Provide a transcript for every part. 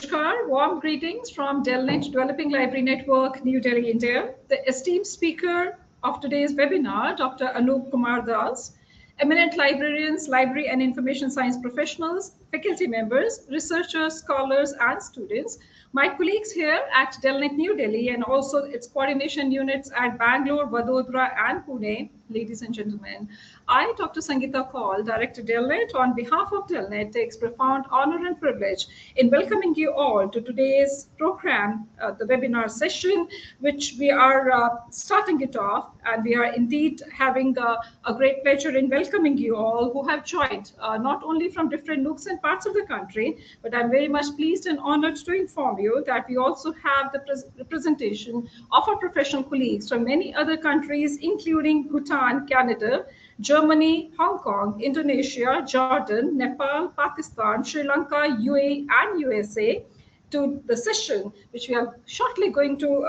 Namaskar, warm greetings from DELNET Developing Library Network, New Delhi, India. The esteemed speaker of today's webinar, Dr. Anup Kumar Das, eminent librarians, library and information science professionals, faculty members, researchers, scholars, and students, my colleagues here at DELNET New Delhi and also its coordination units at Bangalore, Vadodara, and Pune, ladies and gentlemen. I, Dr. Sangeeta Kaul, Director DELNET, on behalf of DELNET, takes profound honor and privilege in welcoming you all to today's program, the webinar session, which we are starting it off. And we are indeed having a great pleasure in welcoming you all who have joined, not only from different nooks and parts of the country, but I'm very much pleased and honored to inform you that we also have the representation of our professional colleagues from many other countries, including Bhutan, Canada, Germany, Hong Kong, Indonesia, Jordan, Nepal, Pakistan, Sri Lanka, UAE, and USA, to the session, which we are shortly going to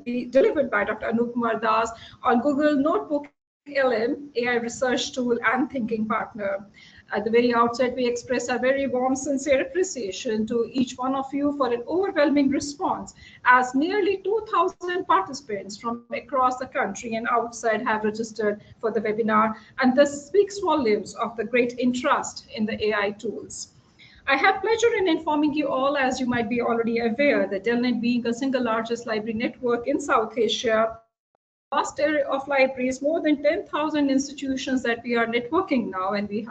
be delivered by Dr. Anup Kumar Das on Google NotebookLM, AI research tool and thinking partner. At the very outset, we express our very warm, sincere appreciation to each one of you for an overwhelming response, as nearly 2,000 participants from across the country and outside have registered for the webinar, and this speaks volumes of the great interest in the AI tools. I have pleasure in informing you all, as you might be already aware, that DELNET, being the single largest library network in South Asia, vast area of libraries, more than 10,000 institutions that we are networking now, and we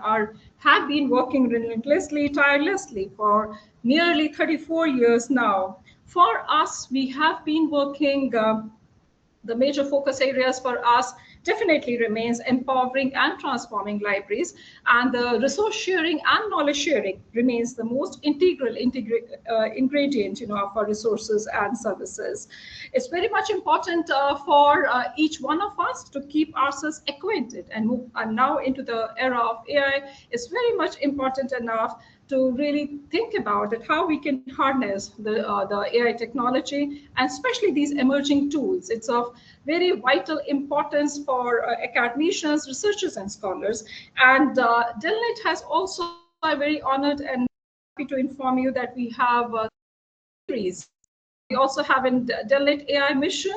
have been working relentlessly, tirelessly for nearly 34 years now. For us, we have been working, the major focus areas for us definitely remains empowering and transforming libraries, and the resource sharing and knowledge sharing remains the most integral ingredient of our resources and services. It's very much important for each one of us to keep ourselves acquainted and now into the era of AI. It's very much important enough to really think about it, how we can harness the AI technology, and especially these emerging tools. It's of very vital importance for academicians, researchers, and scholars. And DELNET has also, I'm very honored and happy to inform you that we have a series. We also have a DELNET AI mission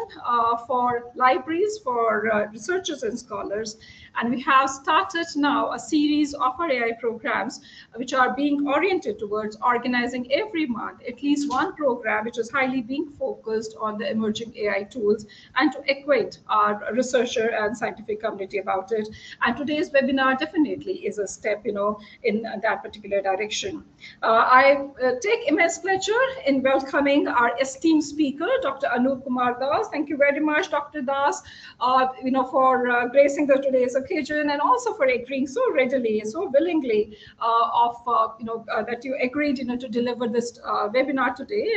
for libraries, for researchers and scholars. And we have started now a series of our AI programs, which are being oriented towards organizing every month at least one program, which is highly being focused on the emerging AI tools, and to acquaint our researcher and scientific community about it. And today's webinar definitely is a step, in that particular direction. I take immense pleasure in welcoming our esteemed speaker, Dr. Anup Kumar Das. Thank you very much, Dr. Das, for gracing today's occasion, and also for agreeing so readily, so willingly that you agreed to deliver this webinar today.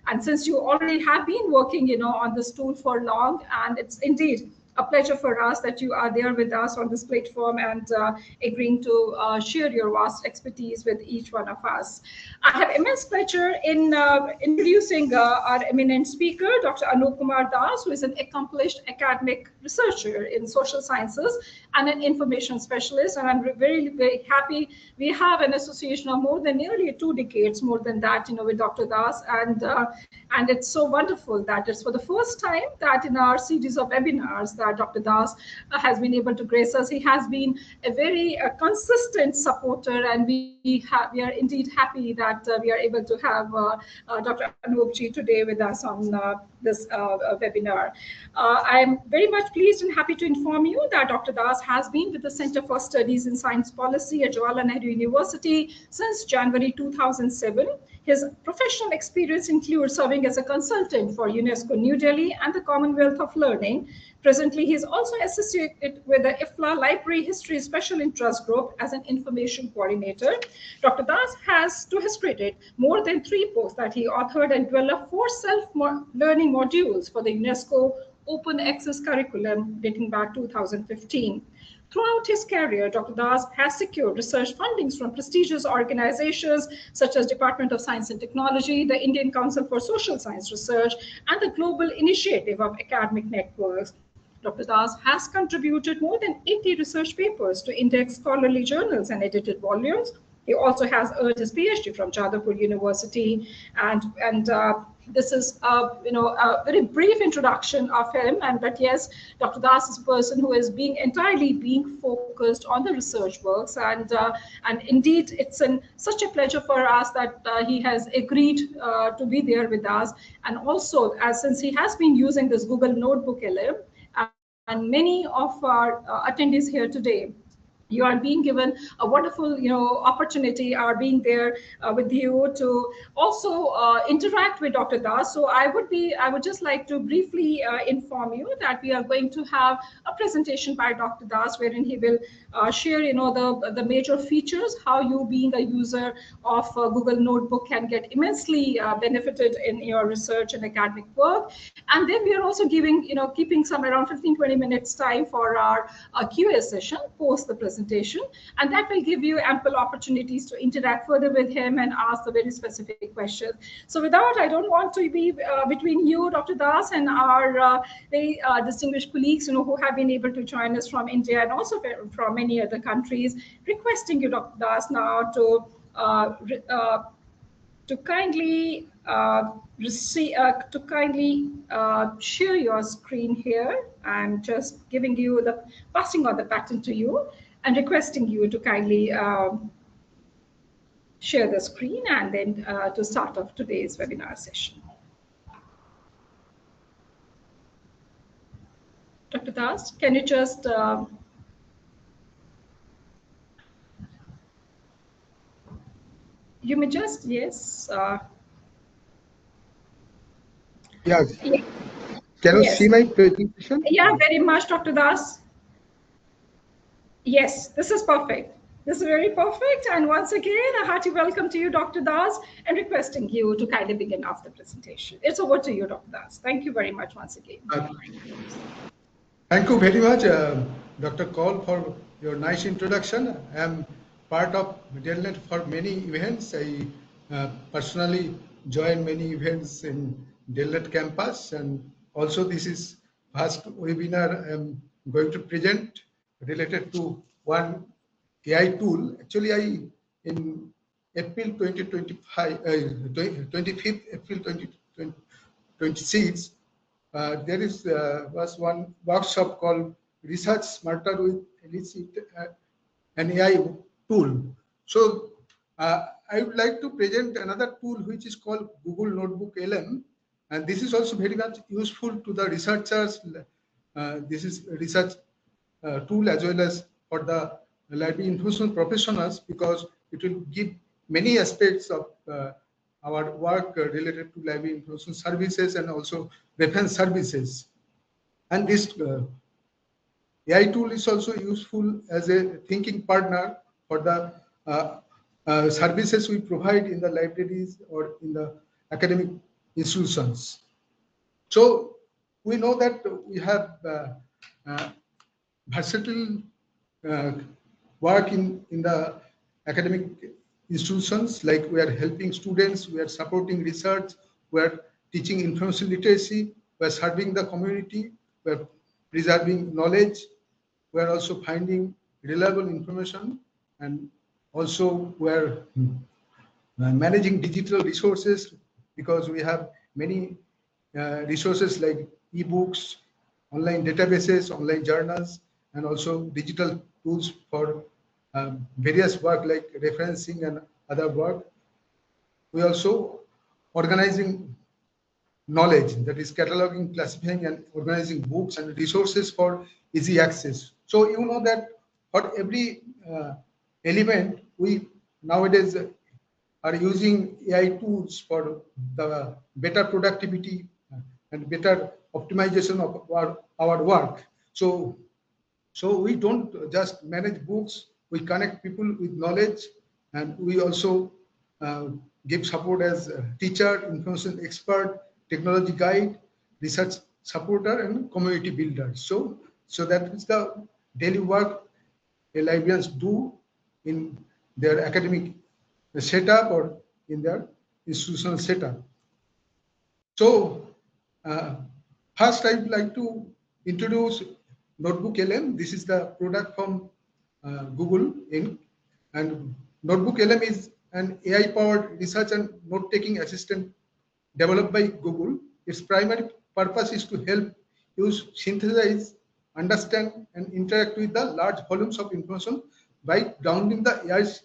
And since you already have been working on this tool for long, and it's indeed a pleasure for us that you are there with us on this platform and agreeing to share your vast expertise with each one of us. I have immense pleasure in introducing our eminent speaker, Dr. Anup Kumar Das, who is an accomplished academic researcher in social sciences and an information specialist. And I'm very, very happy we have an association of more than nearly 2 decades, more than that, with Dr. Das. And it's so wonderful that it's for the first time that in our series of webinars that Dr. Das has been able to grace us. He has been a very consistent supporter, and we are indeed happy that we are able to have Dr. Anupji today with us on this webinar. I'm very much pleased and happy to inform you that Dr. Das has been with the Center for Studies in Science Policy at Jawaharlal Nehru University since January 2007. His professional experience includes serving as a consultant for UNESCO New Delhi and the Commonwealth of Learning. Presently, he is also associated with the IFLA Library History Special Interest Group as an information coordinator. Dr. Das has, to his credit, more than 3 books that he authored and developed 4 self-learning modules for the UNESCO Open Access Curriculum dating back 2015. Throughout his career, Dr. Das has secured research fundings from prestigious organizations such as Department of Science and Technology, the Indian Council for Social Science Research, and the Global Initiative of Academic Networks. Dr. Das has contributed more than 80 research papers to index scholarly journals and edited volumes, He also has earned his PhD from Jadavpur University, and this is a very brief introduction of him. And but yes, Dr. Das is a person who is entirely being focused on the research works, and indeed it's such a pleasure for us that he has agreed to be there with us. And also, as since he has been using this Google Notebook LM, and many of our attendees here today, you are being given a wonderful opportunity, are being there with you to also interact with Dr. Das. So I would just like to briefly inform you that we are going to have a presentation by Dr. Das, wherein he will share the major features, how you being a user of Google Notebook can get immensely benefited in your research and academic work. And then we are also keeping some around 15-20 minutes time for our QA session post the presentation, and that will give you ample opportunities to interact further with him and ask the very specific questions. So without, I don't want to be between you, Dr. Das, and our very distinguished colleagues, who have been able to join us from India and also from many other countries, requesting you, Dr. Das, now to kindly share your screen here. I'm just giving you passing on the baton to you and requesting you to kindly share the screen and then to start off today's webinar session. Dr. Das, can you just you may just, yes. Yes. Can you see my presentation? Yeah, very much, Dr. Das. Yes, this is perfect. This is very perfect. And once again, a hearty welcome to you, Dr. Das, and requesting you to kindly begin off the presentation. It's over to you, Dr. Das. Thank you very much once again. Thank you very much, Dr. Kaul, for your nice introduction. I am part of DELNET for many events. I personally join many events in DELNET campus, and also this is first webinar I am going to present related to one AI tool. Actually, in April 2025, 25th April 2026, there was one workshop called Research Smarter with an AI tool. So I would like to present another tool which is called Google Notebook LM, and this is also very much useful to the researchers. This is a research tool as well as for the library information professionals, because it will give many aspects of our work related to library information services and also reference services. And this AI tool is also useful as a thinking partner for the services we provide in the libraries or in the academic institutions. So we know that we have versatile work in the academic institutions, like we are helping students, we are supporting research, we are teaching information literacy, we are serving the community, we are preserving knowledge, we are also finding reliable information, and also we are managing digital resources, because we have many resources like ebooks, online databases, online journals, and also digital tools for various work like referencing and other work. We also organizing knowledge, that is cataloging, classifying, and organizing books and resources for easy access. So you know that for every element, we nowadays are using AI tools for the better productivity and better optimization of our work. So we don't just manage books, we connect people with knowledge, and we also give support as a teacher, information expert, technology guide, research supporter, and community builder. So that is the daily work librarians do in their academic setup or in their institutional setup. So first I would like to introduce Notebook LM. This is the product from Google Inc. And NotebookLM is an AI-powered research and note-taking assistant developed by Google. Its primary purpose is to help use synthesize, understand, and interact with the large volumes of information by grounding the AI's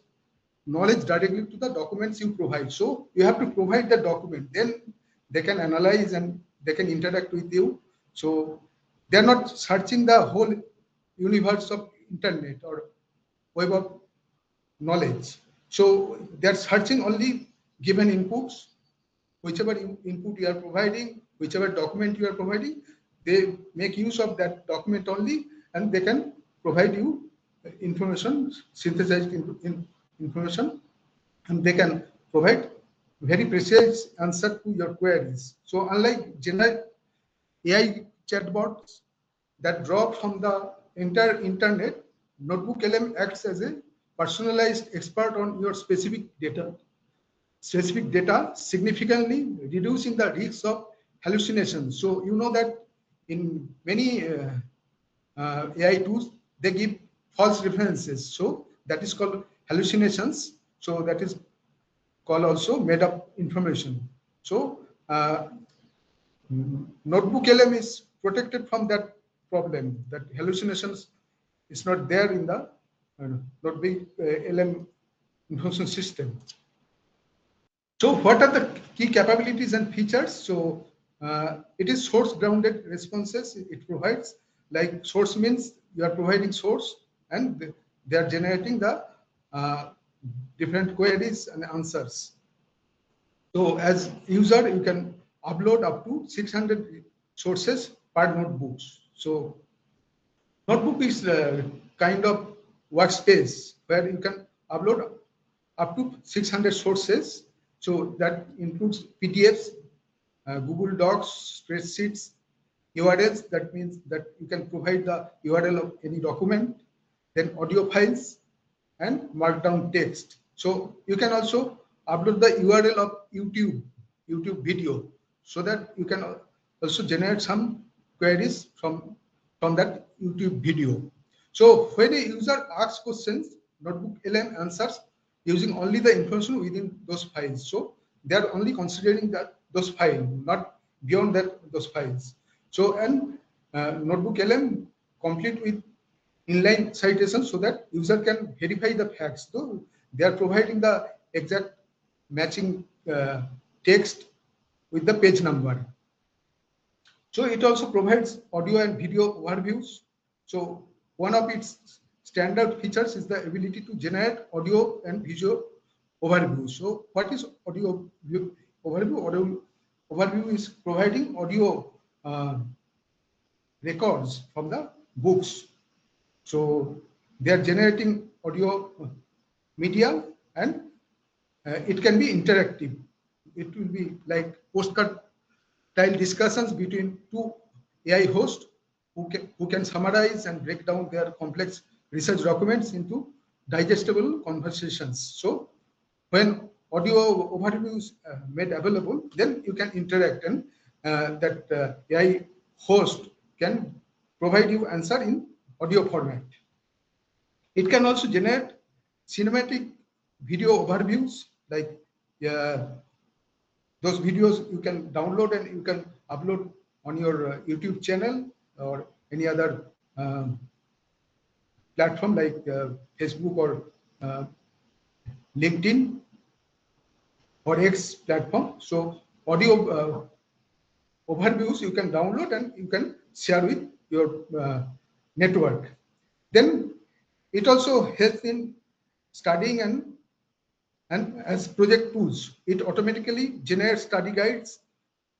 knowledge directly to the documents you provide. So you have to provide the document, then they can analyze and they can interact with you. So they're not searching the whole universe of internet or web of knowledge. So they're searching only given inputs, whichever input you are providing, whichever document you are providing, they make use of that document only, and they can provide you information, synthesized information, and they can provide very precise answer to your queries. So unlike general AI chatbots that draw from the entire internet, NotebookLM acts as a personalized expert on your specific data, significantly reducing the risks of hallucinations. So you know that in many AI tools, they give false references. So that is called hallucinations. So that is called also made up information. So NotebookLM is protected from that problem, that hallucinations is not there in the NotebookLM information system. So what are the key capabilities and features? So it is source grounded responses. It provides, like source means you are providing source and they are generating the different queries and answers. So as user, you can upload up to 600 sources per notebooks. So notebook is a kind of workspace where you can upload up to 600 sources. So that includes PDFs, Google Docs, spreadsheets, URLs. That means that you can provide the URL of any document, then audio files and markdown text. So you can also upload the URL of YouTube video, so that you can also generate some queries from that YouTube video. So when a user asks questions, NotebookLM answers using only the information within those files. So they are only considering those files, not beyond those files. So and NotebookLM complete with inline citations so that user can verify the facts. So they are providing the exact matching text with the page number. So it also provides audio and video overviews. So one of its standard features is the ability to generate audio and visual overview. So what is audio overview? Overview is providing audio records from the books. So they are generating audio media, and it can be interactive. It will be like postcard style discussions between two AI hosts who can summarize and break down their complex research documents into digestible conversations. So when audio overview is made available, then you can interact, and that AI host can provide you answer in audio format. It can also generate cinematic video overviews, like those videos you can download and you can upload on your YouTube channel or any other platform like Facebook or LinkedIn or X platform. So audio overviews you can download and you can share with your network. Then it also helps in studying and as project tools. It automatically generates study guides,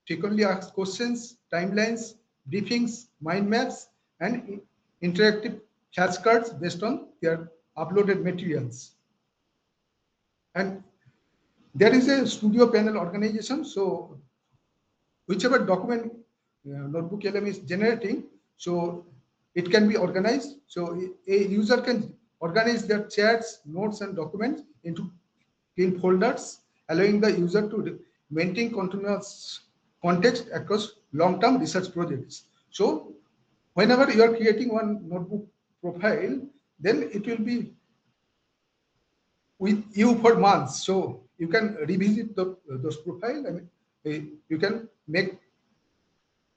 frequently asked questions, timelines, briefings, mind maps, and interactive flashcards based on their uploaded materials. And there is a studio panel organization. So whichever document NotebookLM is generating, so it can be organized. So a user can organize their chats, notes, and documents into clean folders, allowing the user to maintain continuous context across long-term research projects. So whenever you are creating one notebook profile, then it will be with you for months. So you can revisit those profile and you can make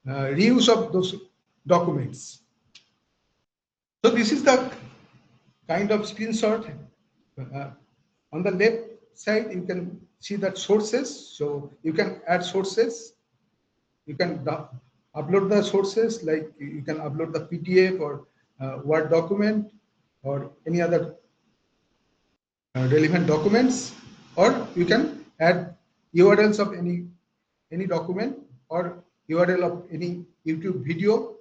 reuse of those documents. So this is the kind of screenshot. Uh, on the left side, you can see that sources. So you can add sources. You can upload the sources, like you can upload the PDF or Word document or any other relevant documents, or you can add URLs of any document or URL of any YouTube video.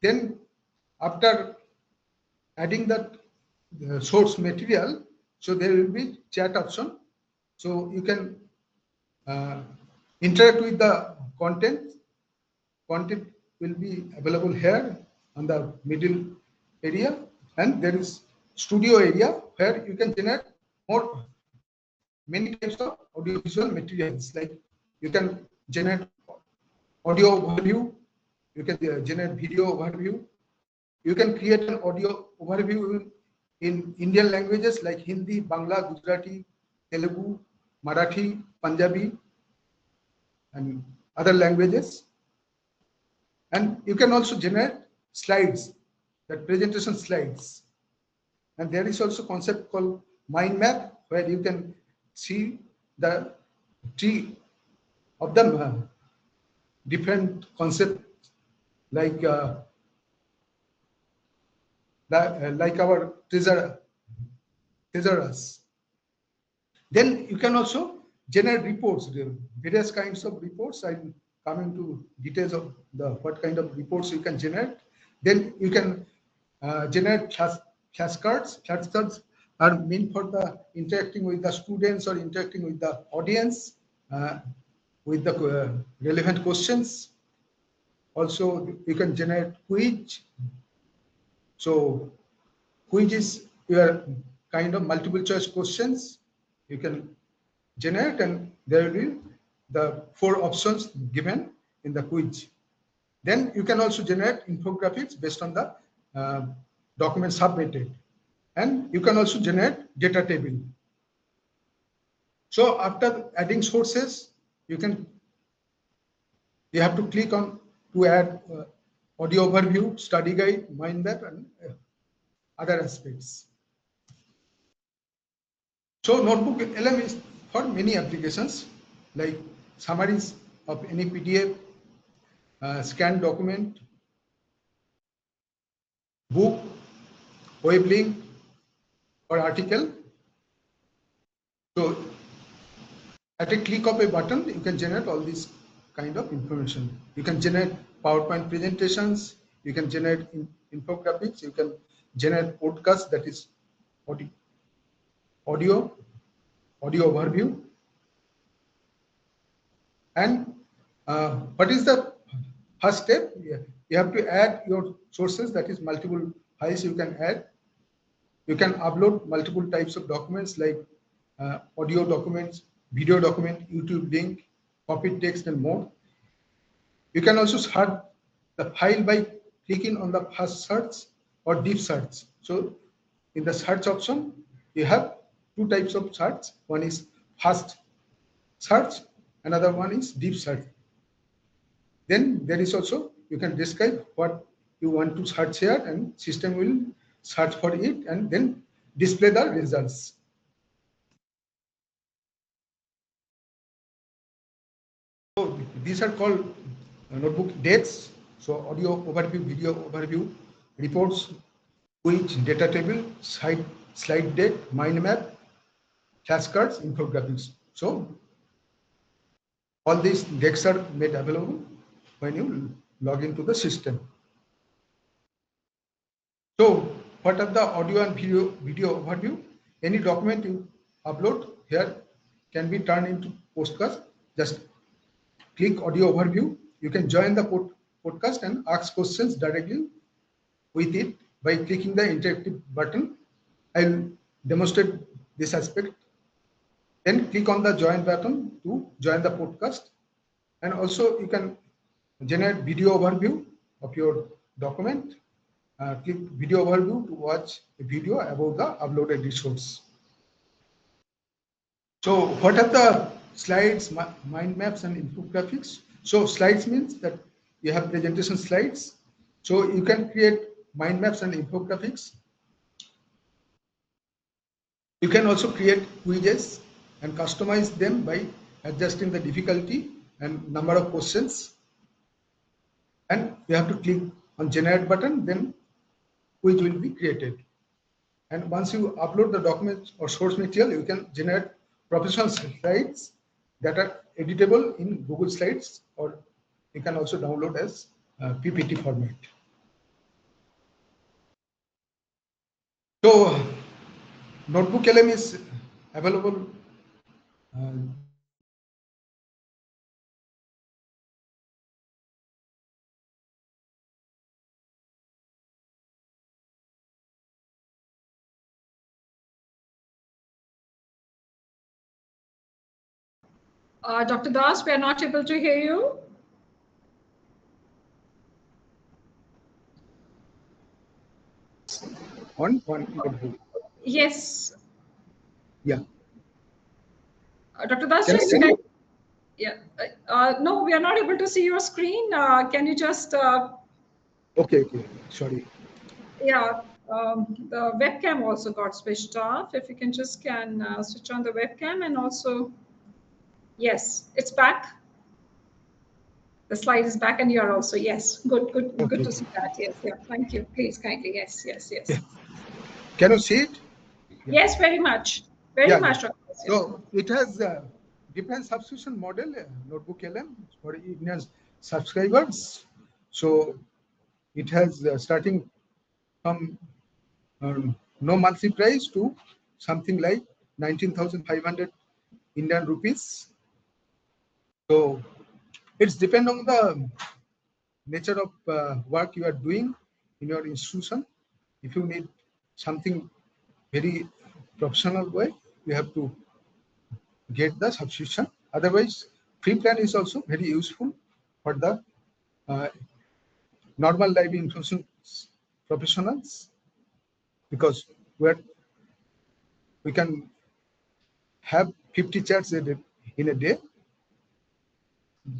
Then after adding that source material, so there will be chat option, so you can uh, interact with the content will be available here on the middle area, and there is studio area where you can generate more many types of audiovisual materials, like you can generate audio overview, you can generate video overview, you can create an audio overview in Indian languages like Hindi, Bangla, Gujarati, Telugu, Marathi, Punjabi, and other languages. And you can also generate slides, that presentation slides. And there is also concept called mind map, where you can see the tree of the different concepts, like like our treasurers. Then you can also generate reports, various kinds of reports. I'm coming to details of the what kind of reports you can generate. Then you can generate flashcards. Flashcards are meant for the interacting with the students or interacting with the audience with the relevant questions. Also, you can generate quiz. So quiz is your kind of multiple choice questions you can generate, and there will be the 4 options given in the quiz. Then you can also generate infographics based on the document submitted, and you can also generate data table. So after adding sources, you have to click on to add audio overview, study guide, mind map, and other aspects. So NotebookLM is for many applications, like summaries of any PDF, scanned document, book, web link, or article. So at a click of a button, you can generate all these kind of information. You can generate PowerPoint presentations, you can generate infographics, you can generate podcasts, that is audio overview. And what is the first step? You have to add your sources, that is multiple files you can add. You can upload multiple types of documents, like audio documents, video document, YouTube link, copy text, and more. You can also search the file by clicking on the first search or deep search. So in the search option, you have 2 types of search. One is fast search, another one is deep search. Then there is also, you can describe what you want to search here, and system will search for it and then display the results. So these are called notebook dates. So audio overview, video overview, reports, quiz, data table, slide deck, mind map, flashcards, infographics. So all these decks are made available when you log into the system. So what are the audio and video overview? Any document you upload here can be turned into podcast. Just click audio overview. You can join the podcast and ask questions directly with it by clicking the interactive button. I'll demonstrate this aspect. Then click on the join button to join the podcast. And also you can generate video overview of your document. Click video overview to watch a video about the uploaded resource. So what are the slides, mind maps, and infographics? So slides means that you have presentation slides. So you can create mind maps and infographics. You can also create quizzes and customize them by adjusting the difficulty and number of questions. And you have to click on generate button, then quiz will be created. And once you upload the documents or source material, you can generate professional slides that are editable in Google Slides, or you can also download as PPT format. So NotebookLM is available. Dr. Das, we are not able to hear you. On notebook. Yes. Yeah. Dr. Das, Can just you? yeah. No, we are not able to see your screen. Can you just? Okay. Sorry. Yeah. The webcam also got switched off. If you can just switch on the webcam, and also, yes, it's back. The slide is back, and you are also, yes. Good Okay. to see that. Yes, yeah. Thank you. Please, kindly, yes. Yeah. Can you see it? Yeah. Yes, very much. Very much. So it has a different subscription model, NotebookLM for Indian subscribers. So it has starting from no monthly price to something like 19,500 Indian rupees. So it's depend on the nature of work you are doing in your institution. If you need something very professional way, you have to get the subscription. Otherwise, free plan is also very useful for the uh, normal life information professionals, because we can have 50 chats in a day,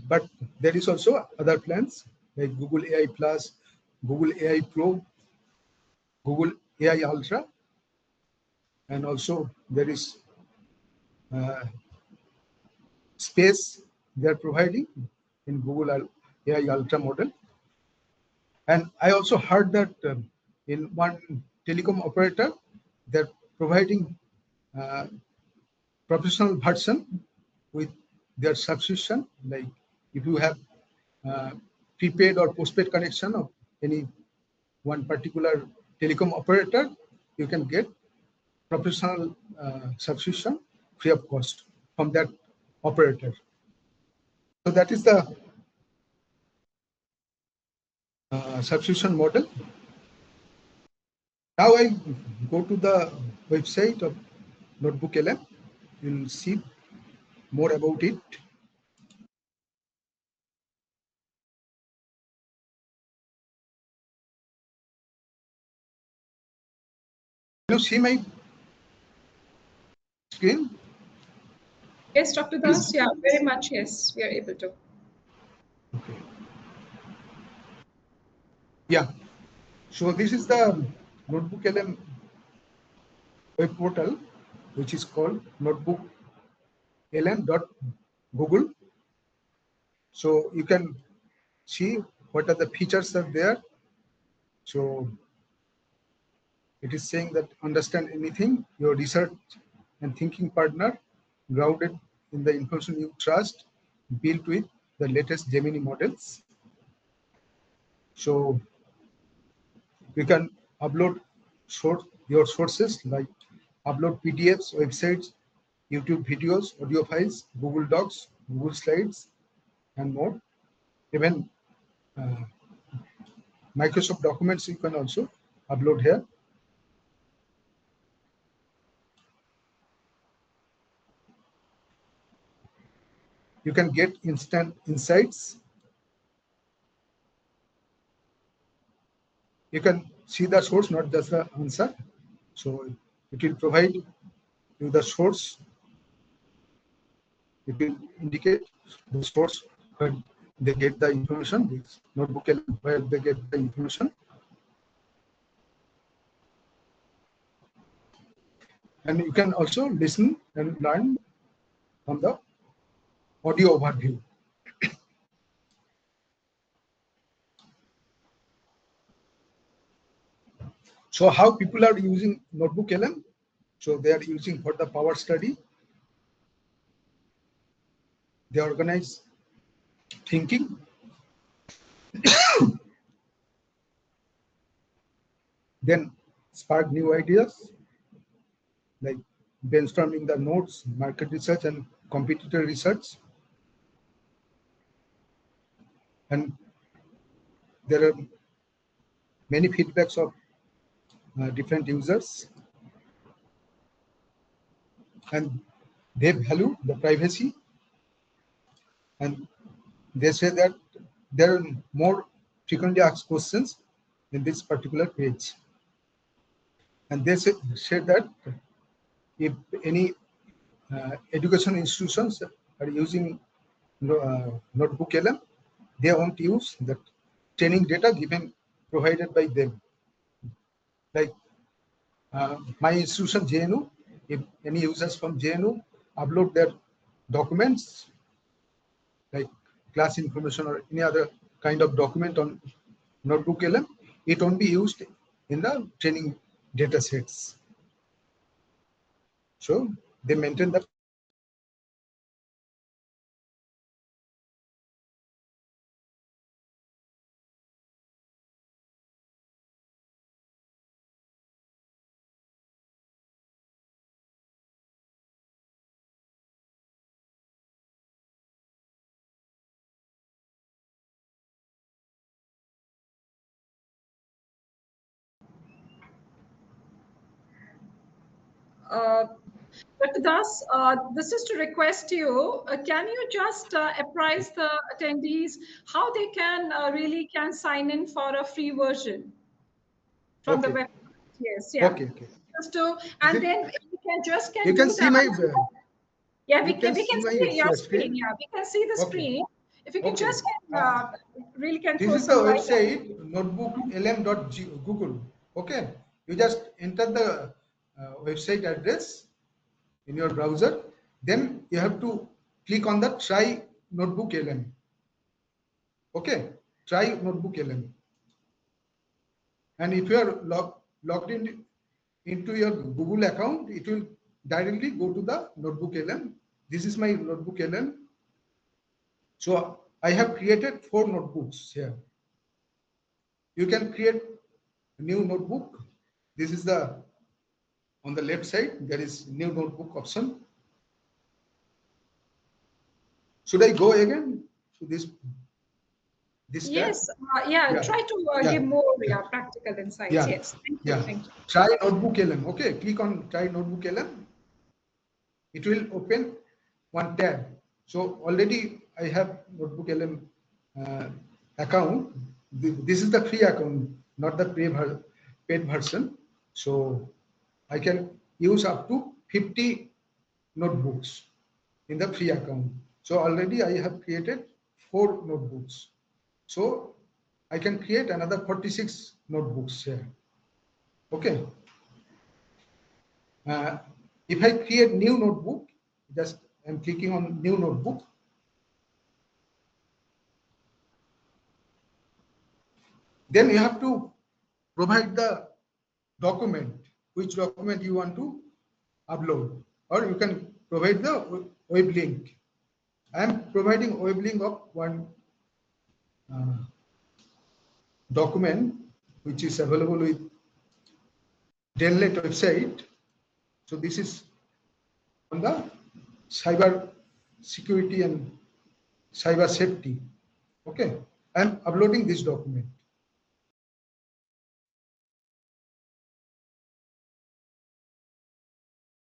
but there is also other plans like Google AI Plus, Google AI Pro, Google AI Ultra, and also there is uh, space they are providing in Google AI Ultra model. And I also heard that in one telecom operator, they're providing professional version with their subscription. Like if you have prepaid or postpaid connection of any one particular telecom operator, you can get professional subscription free of cost from that operator. So that is the subscription model. Now I go to the website of NotebookLM. You'll see more about it. Can you see my screen? Yes, Dr. Das, yeah, very much, yes, we are able to. Okay. Yeah. So this is the NotebookLM web portal, which is called notebooklm.google. So you can see what are the features are there. So it is saying that understand anything, your research and thinking partner, grounded in the information you trust, built with the latest Gemini models. So you can upload your sources like upload PDFs, websites, YouTube videos, audio files, Google Docs, Google Slides, and more. Even Microsoft documents you can also upload here. You can get instant insights. You can see the source, not just the answer. So it will provide you the source. it will indicate the source where they get the information, this NotebookLM where they get the information. And you can also listen and learn from the audio overview. So how people are using NotebookLM? So they are using for the power study. They organize thinking. Then spark new ideas like brainstorming the notes, market research, and competitor research. And there are many feedbacks of different users, and they value the privacy, and they say that there are more frequently asked questions in this particular page. And they say that if any education institutions are using NotebookLM, they won't use the training data given provided by them. Like my institution JNU, if any users from JNU upload their documents like class information or any other kind of document on NotebookLM, it won't be used in the training data sets. So they maintain that. Dr. Das, this is to request you, can you just apprise the attendees how they can really can sign in for a free version from the Okay. web? Yes, yeah. Okay. Okay. Just to, and then you can just You can do see that. my. Yeah, You can we can see my see your screen. screen. Yeah, we can see the Okay. screen. If you can Okay. just really can This throw is the some light. website notebooklm.google. Okay, you just enter the website address in your browser. Then you have to click on the try NotebookLM. Okay, try NotebookLM. And if you are logged in into your Google account, it will directly go to the NotebookLM. This is my NotebookLM. So I have created 4 notebooks here. You can create a new notebook. This is the on the left side. There is new notebook option. Should I go again to this Yes, tab? yeah, Yeah. try to Yeah. give more Yeah. practical insights. Yeah. Yes, thank you. Yeah. Thank you. Try NotebookLM. Okay, click on try NotebookLM. It will open one tab. So already I have NotebookLM account. This is the free account, not the paid version. So I can use up to 50 notebooks in the free account. So already I have created 4 notebooks. So I can create another 46 notebooks here. Okay. If I create new notebook, just I'm clicking on new notebook. Then you have to provide the document, which document you want to upload, or you can provide the web link. I am providing web link of one document which is available with DELNET website. So this is on the cyber security and cyber safety. Okay, I am uploading this document.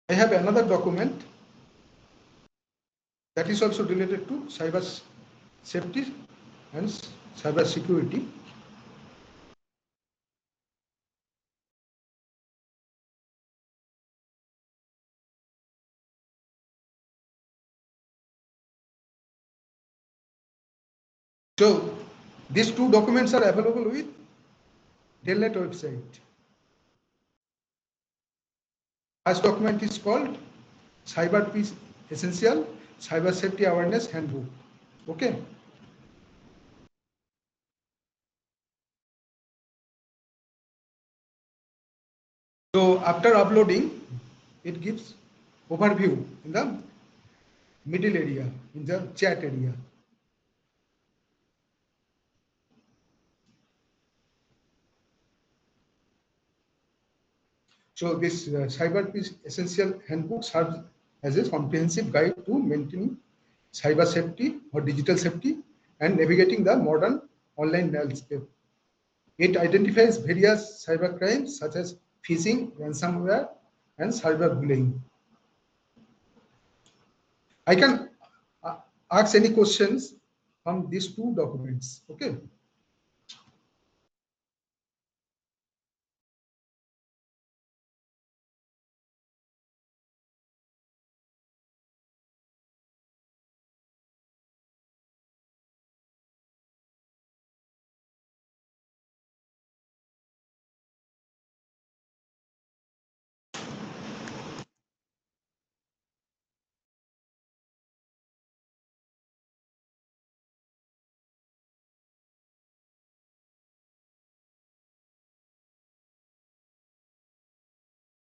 I have another document that is also related to cyber safety and cyber security. So these two documents are available with DELNET website. First document is called Cyber Peace Essential Cyber Safety Awareness Handbook. Okay. So after uploading, it gives overview in the middle area, in the chat area. So this Cyber Peace Essential Handbook serves as a comprehensive guide to maintaining cyber safety or digital safety and navigating the modern online landscape. It identifies various cyber crimes such as phishing, ransomware, and cyberbullying. I can ask any questions from these two documents. Okay.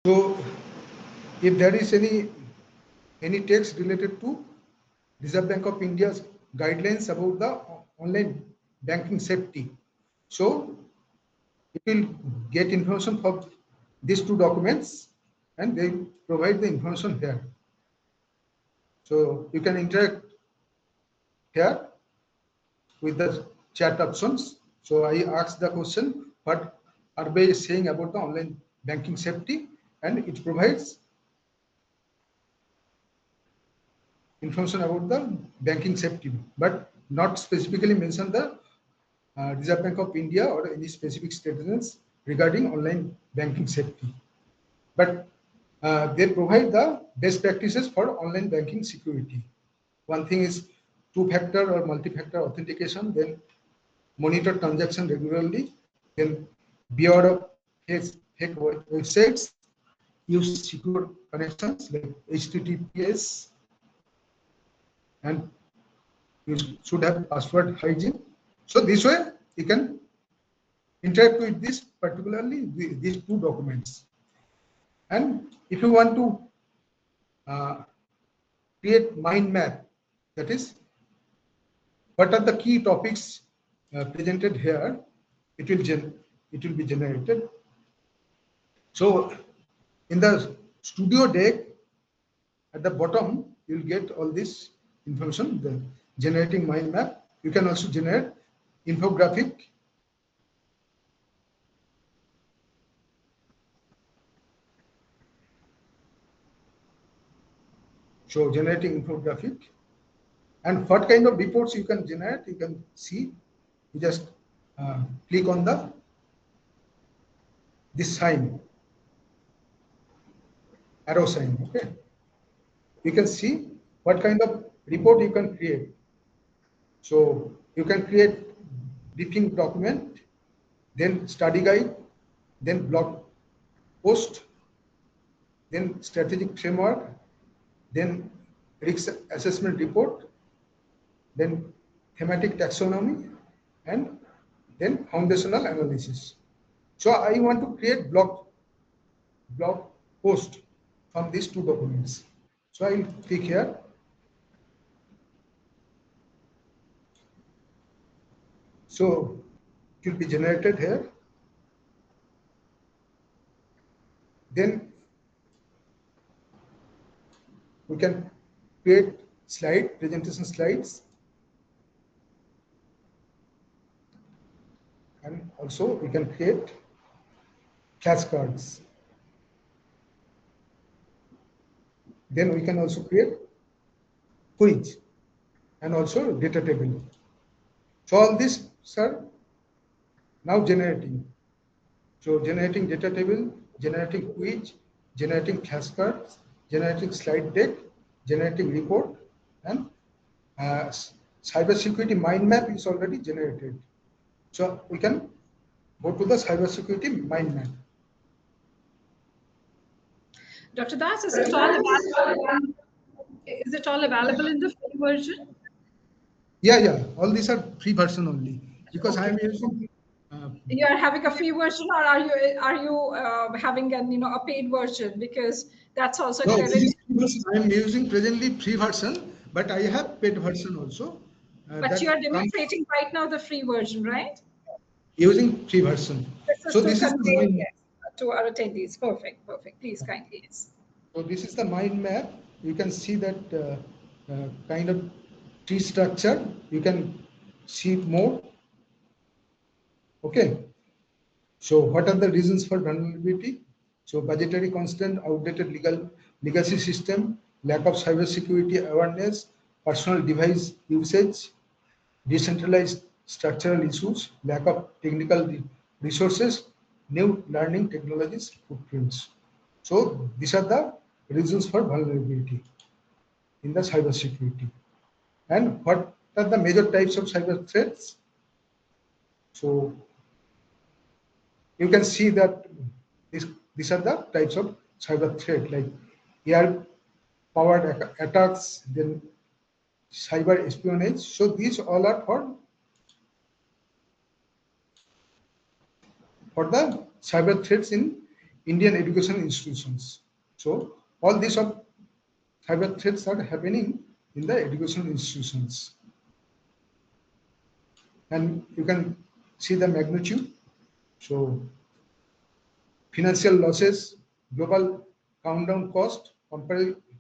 So if there is any text related to Reserve Bank of India's guidelines about the online banking safety, so it will get information from these two documents and they provide the information here. So you can interact here with the chat options. So I asked the question, what RBI is saying about the online banking safety, and it provides information about the banking safety, but not specifically mention the Reserve Bank of India or any specific statements regarding online banking safety. But they provide the best practices for online banking security. One thing is two-factor or multi-factor authentication, then monitor transaction regularly, then beware of fake websites, use secure connections like HTTPS, and you should have password hygiene. So this way you can interact with this, particularly these two documents. And if you want to create mind map, that is, what are the key topics presented here, it will be generated. So in the studio deck at the bottom, you'll get all this information, the generating mind map. You can also generate infographic. So generating infographic, and what kind of reports you can generate, you can see. You just click on this sign, arrow sign. Okay, you can see what kind of report you can create. So you can create briefing document, then study guide, then blog post, then strategic framework, then risk assessment report, then thematic taxonomy, and then foundational analysis. So I want to create blog post from these two documents. So I will click here. So it will be generated here. Then we can create presentation slides, and also we can create flashcards. Then we can also create quiz and also data table. So all this, sir, now generating. So generating data table, generating quiz, generating flashcards, generating slide deck, generating report, and cybersecurity mind map is already generated. So we can go to the cybersecurity mind map. Dr. Das, is it all available? Is it all available in the free version? Yeah. All these are free version only because I am using. You are having a free version, or are you having a paid version? Because that's also No, this challenging. is free version. I am using presently free version, but I have paid version also. But you That are comes demonstrating right now the free version, right? using free version. This is So to this is the convey, mind. yes, to our attendees. Perfect, perfect. Please kindly, yes. So this is the mind map. You can see that kind of tree structure. You can see more. Okay. So what are the reasons for vulnerability? So budgetary constraint, outdated legacy system, lack of cybersecurity awareness, personal device usage, decentralized structural issues, lack of technical resources, new learning technologies footprints. So these are the reasons for vulnerability in the cybersecurity. And what are the major types of cyber threats? So you can see that these are the types of cyber threat like air powered attacks, then cyber espionage. So these all are for the cyber threats in Indian education institutions. So all these of cyber threats are happening in the education institutions. And you can see the magnitude. So financial losses, global countdown cost,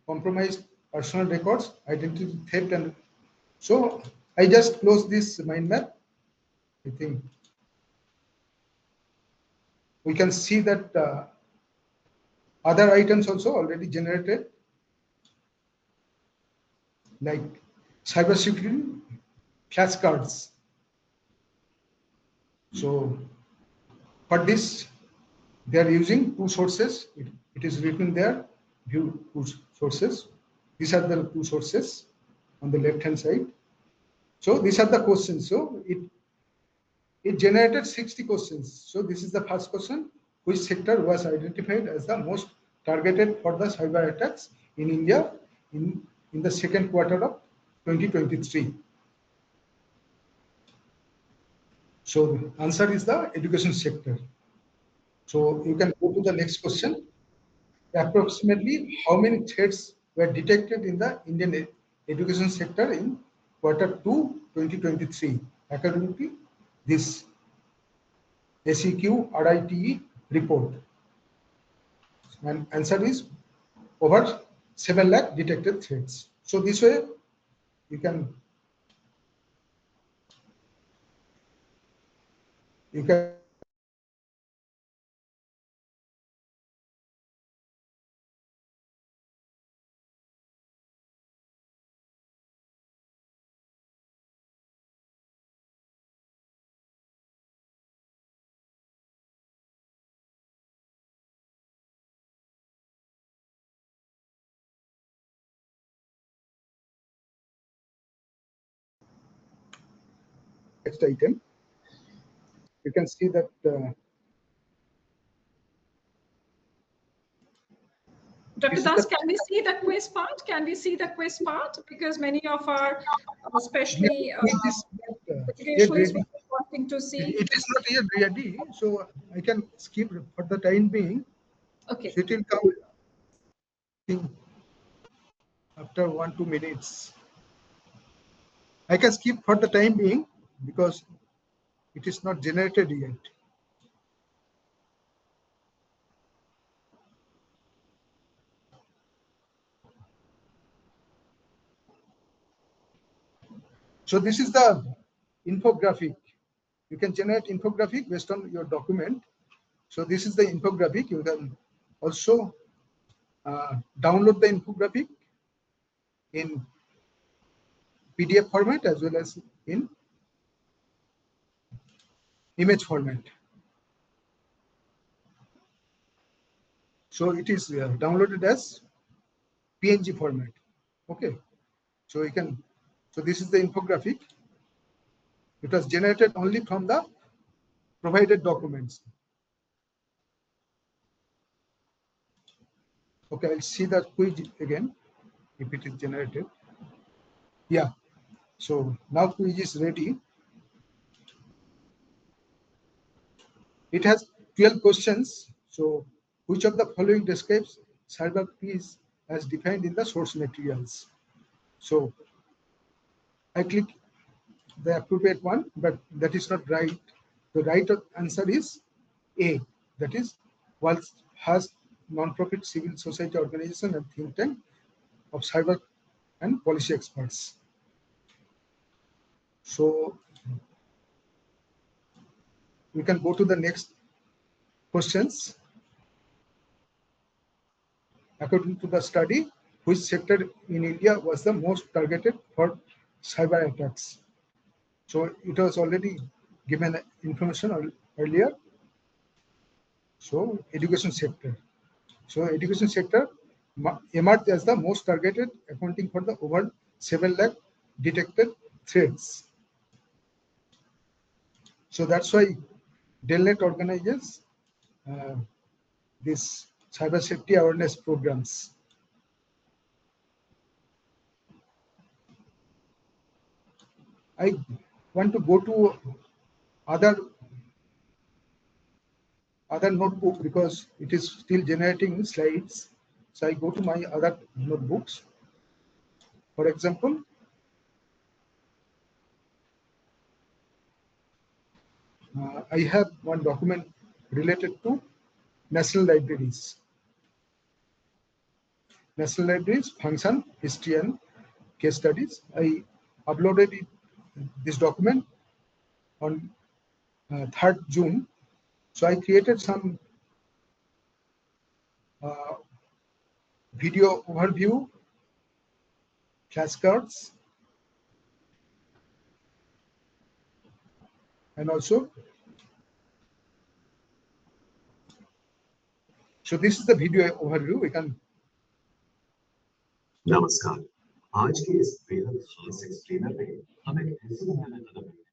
compromised personal records, identity theft, and so I just close this mind map. I think we can see that other items also already generated, like cybersecurity flashcards. So for this, they are using two sources. It is written there, view two sources. These are the two sources on the left hand side. So these are the questions. So it generated 60 questions. So this is the first question: which sector was identified as the most targeted for the cyber attacks in India in the second quarter of 2023? So the answer is the education sector. So you can go to the next question. Approximately how many threats were detected in the Indian education sector in quarter 2 2023 according to this SEQ RITE report? And answer is over 7 lakh detected threats. So this way you can next item. You can see that Dr. this is Das, the can we see the quiz part? Can we see the quiz part? Because many of our, we especially have this yet educationists, ready. were wanting to see. It is not yet ready, so I can skip for the time being. Okay. So it will come in after 1-2 minutes. I can skip for the time being because it is not generated yet. So this is the infographic. You can generate infographic based on your document. So this is the infographic. You can also download the infographic in PDF format as well as in image format. So it is downloaded as PNG format. Okay. So you can So this is the infographic. It was generated only from the provided documents. Okay, I'll see the quiz again if it is generated. Yeah. So now quiz is ready. It has 12 questions. So which of the following describes cyber peace as defined in the source materials? So I click the appropriate one, but that is not right. The right answer is A. That is, world has non-profit civil society organization and think tank of cyber and policy experts. So we can go to the next questions. According to the study, which sector in India was the most targeted for cyber attacks? So it was already given information earlier. So education sector. So education sector emerged as the most targeted, accounting for the over 7 lakh detected threats. So that's why DELNET organizes this cyber safety awareness programs. I want to go to other notebook because it is still generating slides. So I go to my other notebooks. For example, I have one document related to national libraries. National libraries function, history and case studies. I uploaded this document on 3rd June. So I created some video overview, flashcards, and also, so this is the video overview. We can. नमस्कार आज के इस बेहद खास explainer में हम एक ऐसी दुनिया में कदम रखेंगे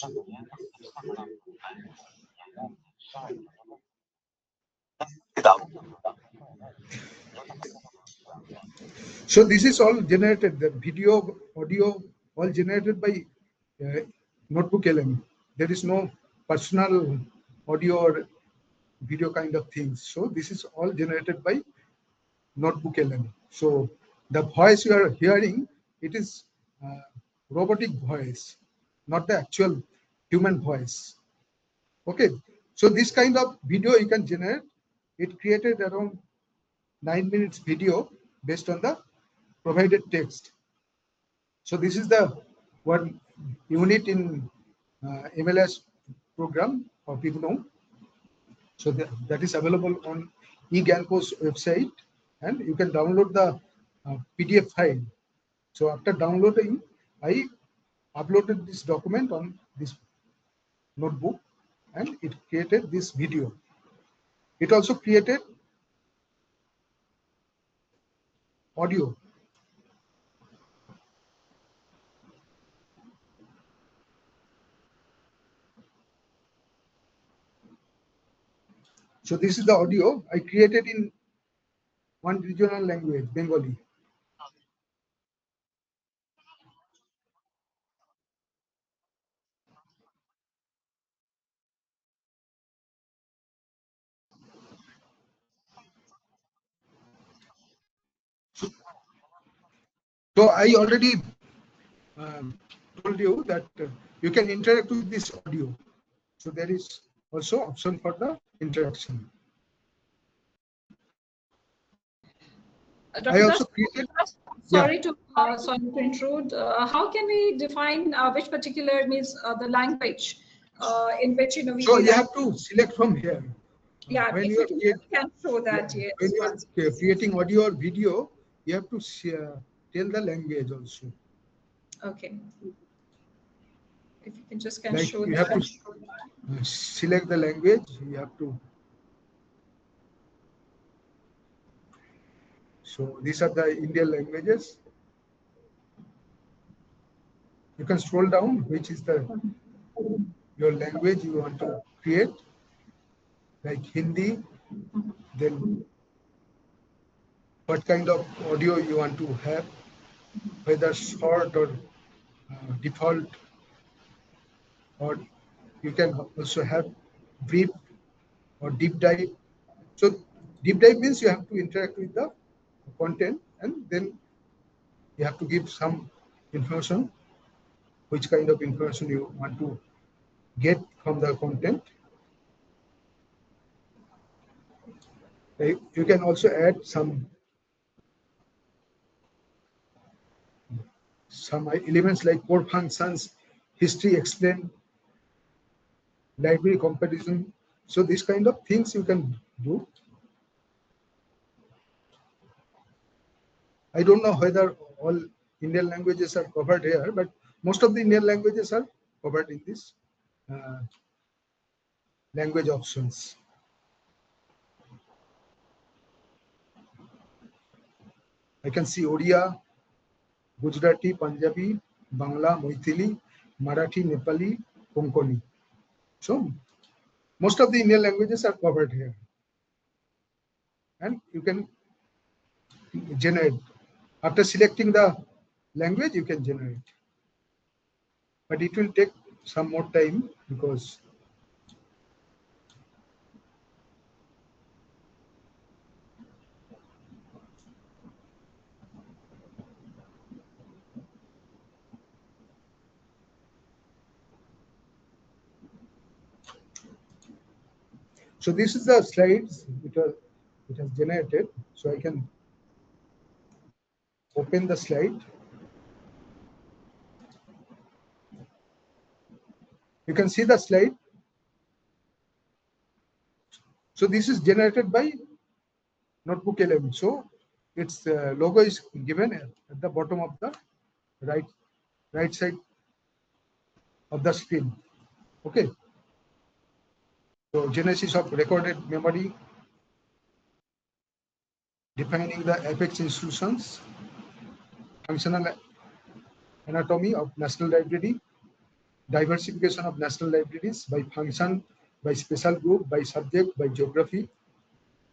जो दुनिया का सबसे बड़ा So this is all generated, the video, audio, all generated by NotebookLM. There is no personal audio or video kind of things. So this is all generated by NotebookLM. So the voice you are hearing, it is robotic voice, not the actual human voice. Okay. So this kind of video you can generate. It created around 9 minutes video based on the provided text. So this is the one unit in MLS program of IGNOU. So that is available on eGanco's website, and you can download the PDF file. So after downloading, I uploaded this document on this notebook, and it created this video. It also created audio. So this is the audio I created in one regional language, Bengali. So I already told you that you can interact with this audio. So there is also option for the interaction. I also created. Sorry to intrude. How can we define which particular means the language in which we? So you have to select from here. Yeah, when you can show that. Yes. When you are creating audio or video, you have to tell the language also. Okay. If you can just show. You that. have to select the language. You have to. So these are the Indian languages. You can scroll down, which is your language you want to create, like Hindi, then what kind of audio you want to have, whether short or default, or you can also have brief or deep dive. So deep dive means you have to interact with the content, and then you have to give some information, which kind of information you want to get from the content. You can also add some elements like core functions, history explained, library comparison. So these kind of things you can do. I don't know whether all Indian languages are covered here, but most of the Indian languages are covered in this language options. I can see Odia, Gujarati, Punjabi, Bangla, Maithili, Marathi, Nepali, Konkani. So most of the Indian languages are covered here. And you can generate. After selecting the language, you can generate. But it will take some more time because so this is the slides which it has generated. So I can open the slide. You can see the slide. So this is generated by NotebookLM. So its logo is given at the bottom of the right side of the screen. Okay. So genesis of recorded memory, defining the apex institutions, functional anatomy of national library, diversification of national libraries by function, by special group, by subject, by geography,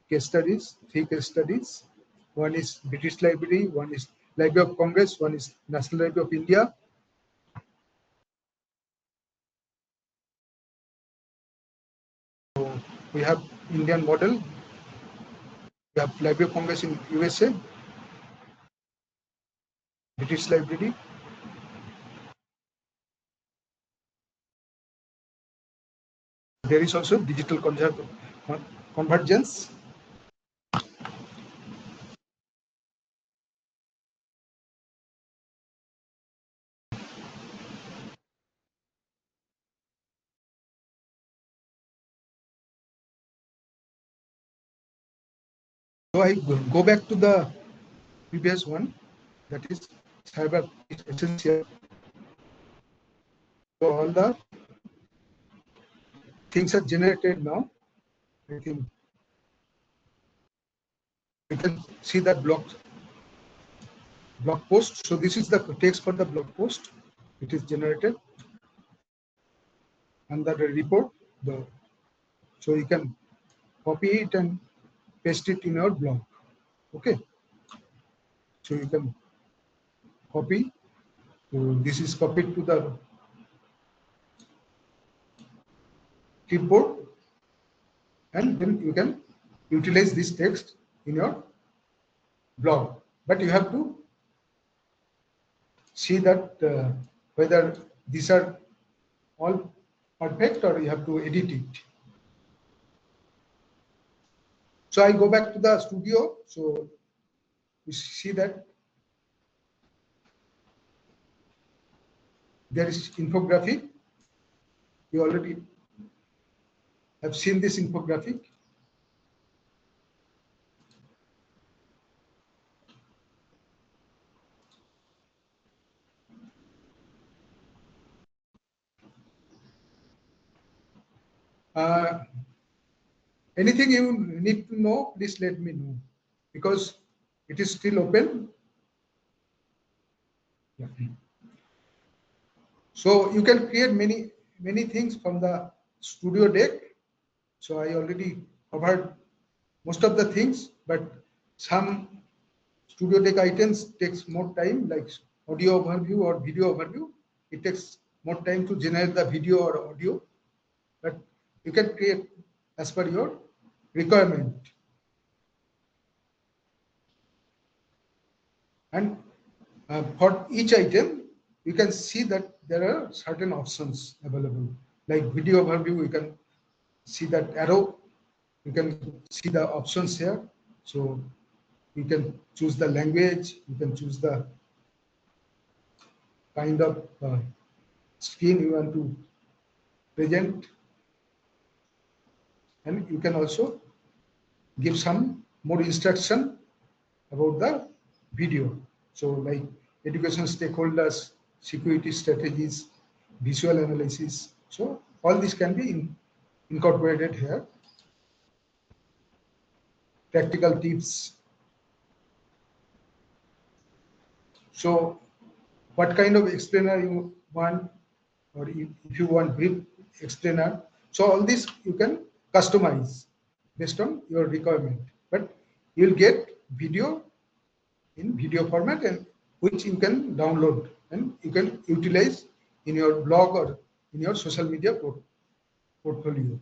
case studies, 3 case studies. One is British Library, one is Library of Congress, one is National Library of India. So we have Indian model. We have Library of Congress in USA, British Library. There is also digital convergence. So I go back to the previous one, that is cyber essential. So all the things are generated now. I think you can see that blog post. So this is the text for the blog post. It is generated under the report. So you can copy it and paste it in your blog. Okay. So you can copy. So this is copied to the clipboard, and then you can utilize this text in your blog. But you have to see that whether these are all perfect or you have to edit it. So I go back to the studio. So you see that there is infographic. You already have seen this infographic. Anything you need to know, please let me know, because it is still open. Yeah. So you can create many things from the studio deck. So I already covered most of the things, but some studio deck items takes more time, like audio overview or video overview. It takes more time to generate the video or audio, but you can create as per your requirement. And for each item, you can see that there are certain options available. Like video overview, you can see that arrow. You can see the options here. So you can choose the language. You can choose the kind of screen you want to present, and you can also give some more instruction about the video. So like education stakeholders, security strategies, visual analysis. So all this can be incorporated here. Practical tips. So what kind of explainer you want, or if you want brief explainer. So all this you can customize based on your requirement. But you'll get video in video format, and which you can download and you can utilize in your blog or in your social media portfolio.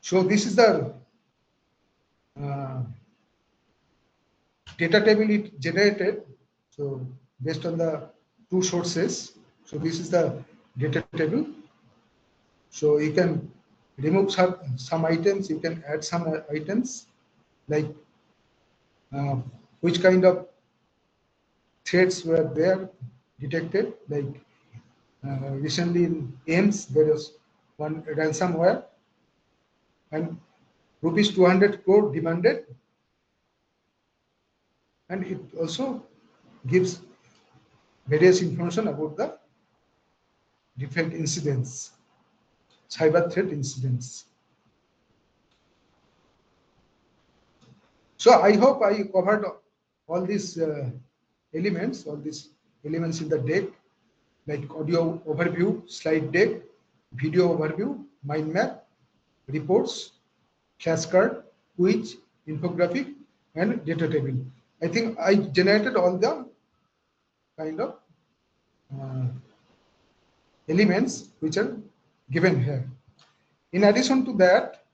So this is the uh, data table it generated. So based on the two sources. So this is the data table. So you can remove some items, you can add some items, like which kind of threats were there detected. Like recently in AIMS, there was one ransomware, and rupees 200 crore demanded, and it also gives various information about the different incidents, cyber threat incidents. So I hope I covered all these elements in the deck, like audio overview, slide deck, video overview, mind map, reports, flashcard, quiz, infographic, and data table. I think I generated all the kind of uh, elements which are given here. In addition to that,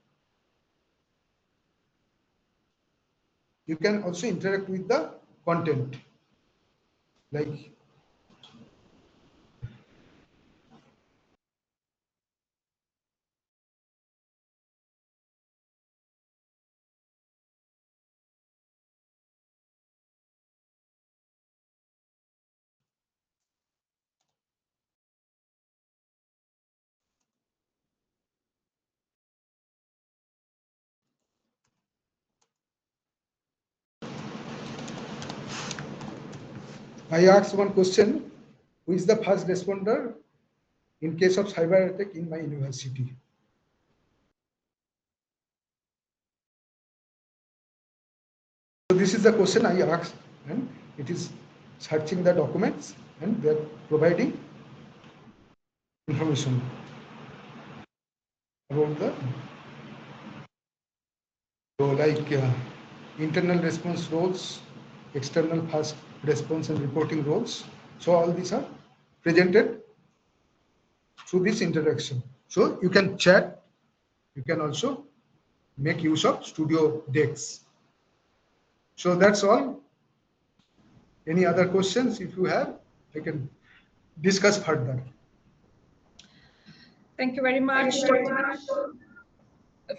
you can also interact with the content. Like I asked one question: who is the first responder in case of cyber attack in my university? So this is the question I asked, and it is searching the documents, and they are providing information about the, so like internal response roles, external fast response and reporting roles. So all these are presented through this interaction. So you can chat, you can also make use of studio decks. So that's all. Any other questions? If you have, I can discuss further. Thank you very much, Dr.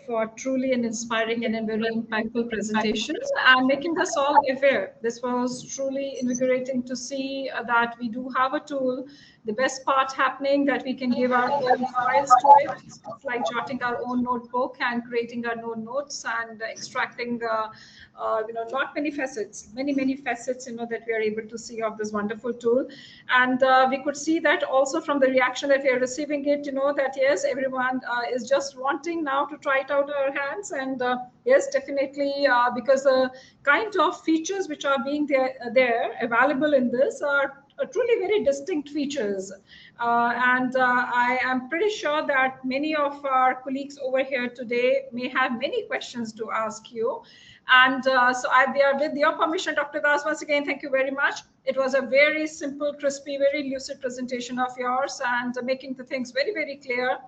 for truly an inspiring and a very impactful presentation and making us all aware. This was truly invigorating to see that we do have a tool the best part happening that we can give our own files to it. It's like jotting our own notebook and creating our own notes and extracting, not many facets, many facets, that we are able to see of this wonderful tool. And we could see that also from the reaction that we are receiving it, that yes, everyone is just wanting now to try it out our hands. And yes, definitely, because the kind of features which are being there available in this are truly very distinct features. And I am pretty sure that many of our colleagues over here today may have many questions to ask you. And so we are, with your permission, Dr. Das, once again, thank you very much. It was a very simple, crispy, very lucid presentation of yours, and making the things very clear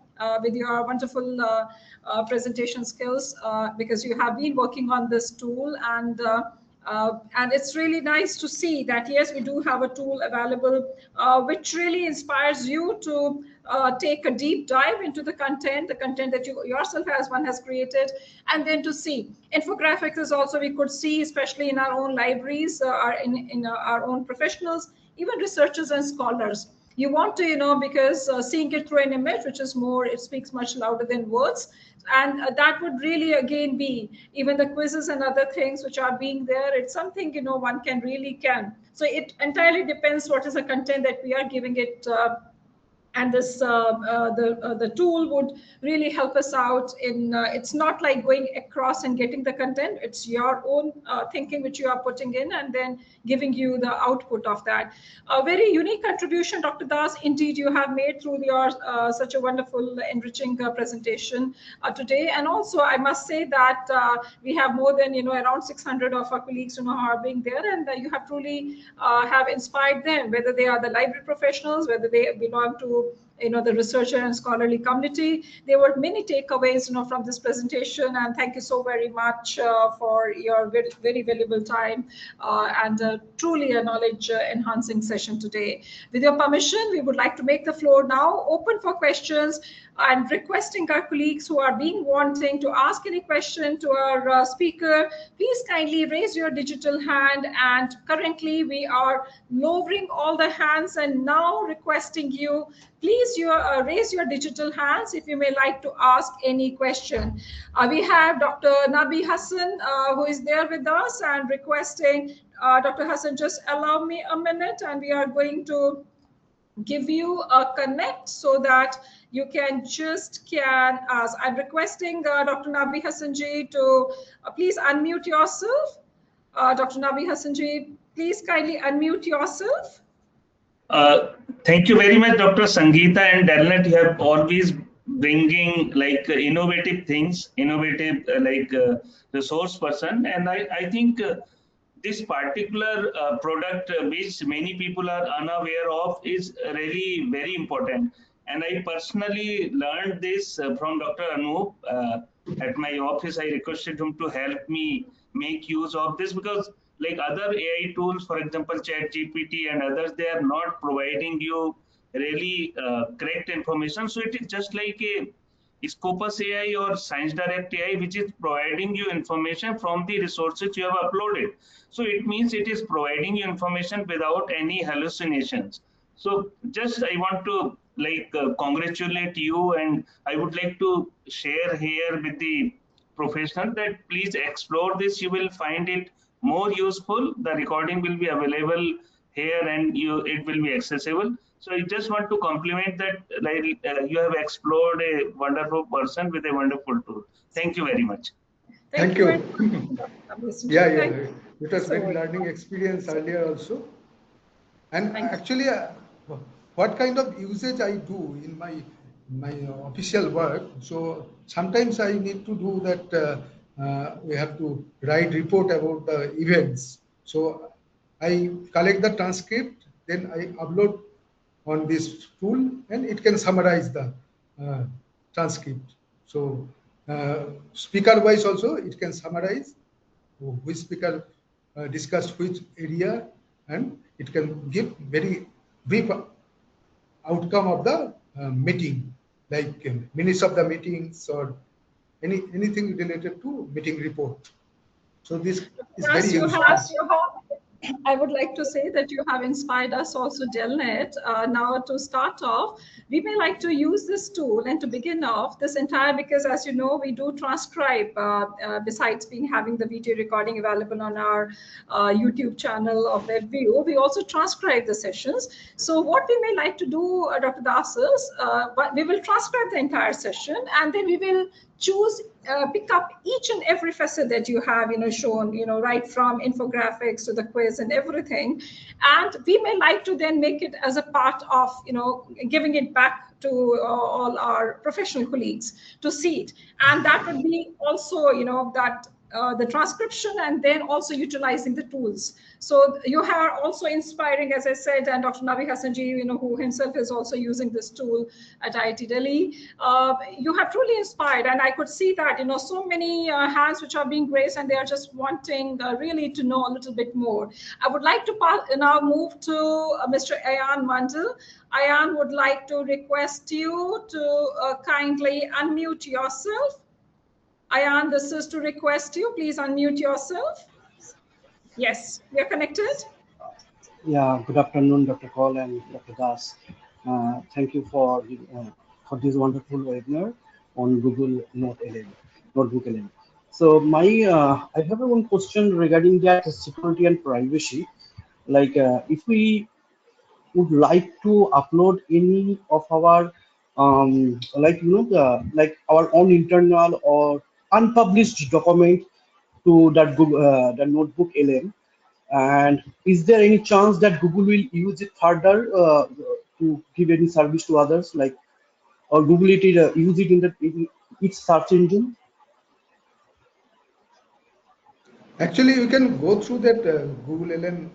with your wonderful presentation skills, because you have been working on this tool. And it's really nice to see that, yes, we do have a tool available which really inspires you to take a deep dive into the content that you yourself has created, and then to see. Infographics is also, we could see, especially in our own libraries, in our own professionals, even researchers and scholars. You want to, because seeing it through an image, which is more, it speaks much louder than words. And that would really, again, be even the quizzes and other things which are being there. It's something, one can really. So it entirely depends what is the content that we are giving it. And this the tool would really help us out in, it's not like going across and getting the content. It's your own thinking which you are putting in, and then giving you the output of that. A very unique contribution, Dr. Das, indeed, you have made through your such a wonderful, enriching presentation today. And also, I must say that we have more than around 600 of our colleagues who are being there, and you have truly have inspired them, whether they are the library professionals, whether they belong to the researcher and scholarly community. There were many takeaways from this presentation, and thank you so very much for your very valuable time and truly a knowledge enhancing session today. With your permission, we would like to make the floor now open for questions, and requesting our colleagues who are wanting to ask any question to our speaker, please kindly raise your digital hand. And currently we are lowering all the hands, and now requesting you, please raise your digital hands if you may like to ask any question. We have Dr. Nabi Hassan who is there with us, and requesting Dr. Hassan, just allow me a minute, and we are going to give you a connect so that you can ask. I'm requesting Dr. Nabi Hassanji to please unmute yourself. Dr. Nabi Hassanji, please kindly unmute yourself. Thank you very much, Dr. Sangeeta and DELNET. You have always bringing innovative things, resource person. And I think this particular product, which many people are unaware of, is really very important. And I personally learned this from Dr. Anup at my office. I requested him to help me make use of this, because like other AI tools, for example, ChatGPT and others, they are not providing you really correct information. So it is just like a Scopus AI or Science Direct AI, which is providing you information from the resources you have uploaded. So it means it is providing you information without any hallucinations. So just I want to congratulate you, and I would like to share here with the professional that please explore this. You will find it more useful. The recording will be available here, and it will be accessible. So I just want to compliment that you have explored a wonderful person with a wonderful tool. Thank you very much. Thank you. Yeah. It has been learning experience earlier also. And actually, what kind of usage I do in my official work. So sometimes I need to do that. We have to write report about the events. So I collect the transcript, then I upload on this tool, and it can summarize the transcript. So speaker wise also, it can summarize which speaker discussed which area, and it can give very brief outcome of the meeting, like minutes of the meetings or anything related to meeting report. So this is very useful. I would like to say that you have inspired us also, DELNET. Now, to start off, we may like to use this tool and to begin off this entire, because as you know, we do transcribe besides being having the video recording available on our YouTube channel of WebView, we also transcribe the sessions. So what we may like to do, Dr. Das, is we will transcribe the entire session, and then we will choose pick up each and every facet that you have shown, right from infographics to the quiz and everything, and we may like to then make it as a part of giving it back to all our professional colleagues to see it, and that would be also that the transcription and then also utilizing the tools. So you are also inspiring, as I said, and Dr. Nabi Hassanji, who himself is also using this tool at IIT Delhi. You have truly inspired, and I could see that, so many hands which are being raised, and they are just wanting really to know a little bit more. I would like to now move to Mr. Ayan Mandal. Ayan would like to request you to kindly unmute yourself. Ayan, this is to request you. Please unmute yourself. Yes, we are connected. Yeah, good afternoon, Dr. Kaul and Dr. Das. Thank you for this wonderful webinar on Google NotebookLM. So I have one question regarding that security and privacy. Like if we would like to upload any of our like our own internal or unpublished document to that Google the notebook LM, and is there any chance that Google will use it further to give any service to others, like, or Google use it in its search engine? Actually, you can go through that Google LM,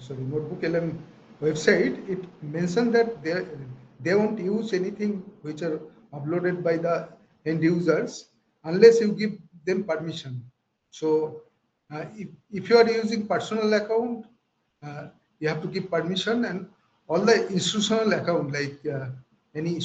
Notebook LM website. It mentioned that they won't use anything which are uploaded by the end users unless you give them permission. So if you are using personal account, you have to give permission, and all the institutional account like any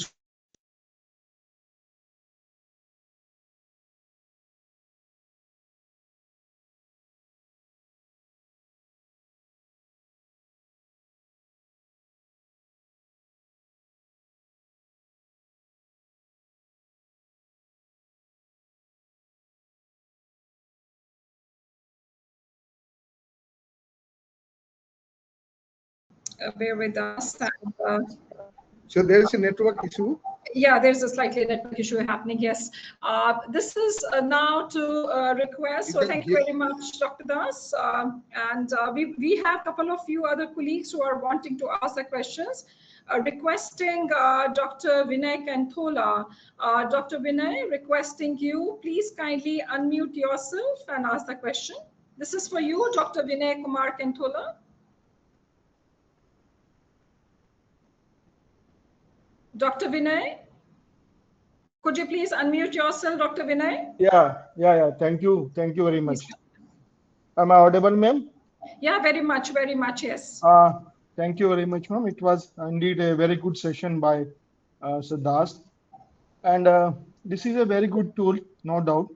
Bear with us. And, so there is a network issue. yeah, there's a slightly network issue happening. Yes, this is now to request. So thank you very much, Dr. Das. And we have a couple of few other colleagues who are wanting to ask the questions. Requesting Dr. Vinay Kanthola. Dr. Vinay, requesting you, please kindly unmute yourself and ask the question. This is for you, Dr. Vinay Kumar Kanthola. Dr. Vinay, could you please unmute yourself, Dr. Vinay? Yeah. Thank you very much. Am I audible, ma'am? Yeah, very much, yes. Thank you very much, ma'am. It was indeed a very good session by Das. And this is a very good tool, no doubt,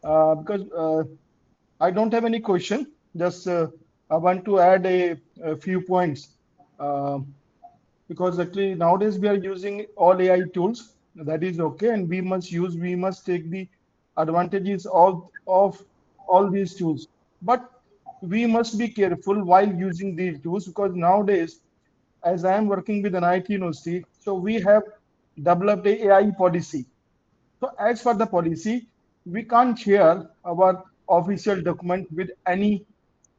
because I don't have any question. Just I want to add a few points. Because actually nowadays we are using all AI tools. That is okay, and we must take the advantages of all these tools. But we must be careful while using these tools, because nowadays, as I am working with an IT university, so we have developed a AI policy. So as for the policy, we can't share our official document with any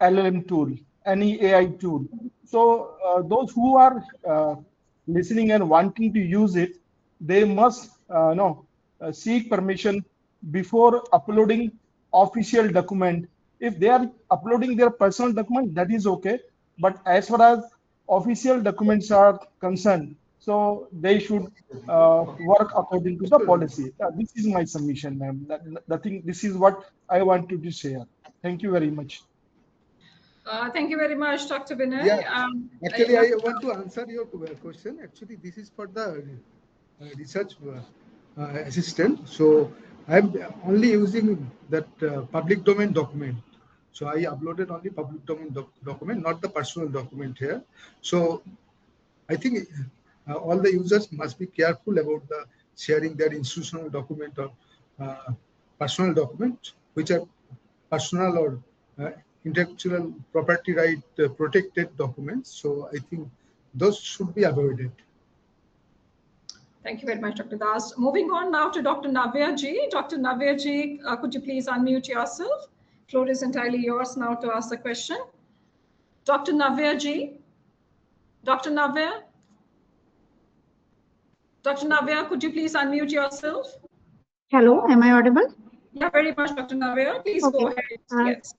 LLM tool, any AI tool. So those who are listening and wanting to use it, they must seek permission before uploading official document. If they are uploading their personal document, that is okay. But as far as official documents are concerned, so they should work according to the policy. This is my submission, ma'am. This is what I wanted to share. Thank you very much. Thank you very much, Dr. Vinay. Yeah, actually, I want to answer your question. Actually, this is for the research assistant. So I'm only using that public domain document. So I uploaded only public domain document, not the personal document here. So I think all the users must be careful about the sharing their institutional document or personal document, which are personal or intellectual property right protected documents. So I think those should be avoided. Thank you very much, Dr. Das. Moving on now to Dr. Navya ji. Dr. Navya ji, could you please unmute yourself? Floor is entirely yours now to ask the question. Dr. Navya ji. Dr. Navya? Dr. Navya, could you please unmute yourself? Hello, am I audible? Yeah, very much, Dr. Navya. Please Okay. go ahead. Yes.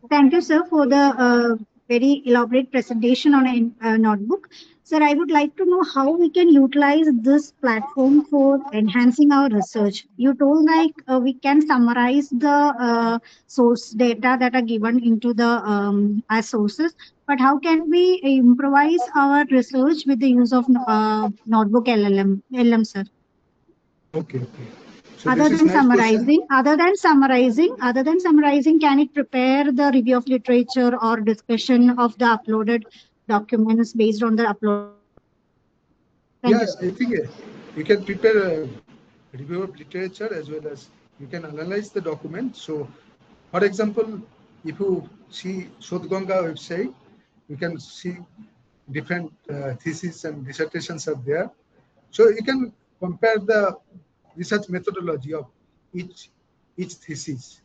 Thank you, sir, for the very elaborate presentation on a notebook. Sir, I would like to know how we can utilize this platform for enhancing our research. You told like we can summarize the source data that are given into the as sources, but how can we improvise our research with the use of notebook LM, sir? Okay. So Other this is than nice question. other than summarizing, can it prepare the review of literature or discussion of the uploaded documents based on the upload? Thank you, sir. I think you can prepare a review of literature as well as you can analyze the document. So, for example, if you see Shodhganga website, you can see different theses and dissertations are there. So you can compare the research methodology of each thesis.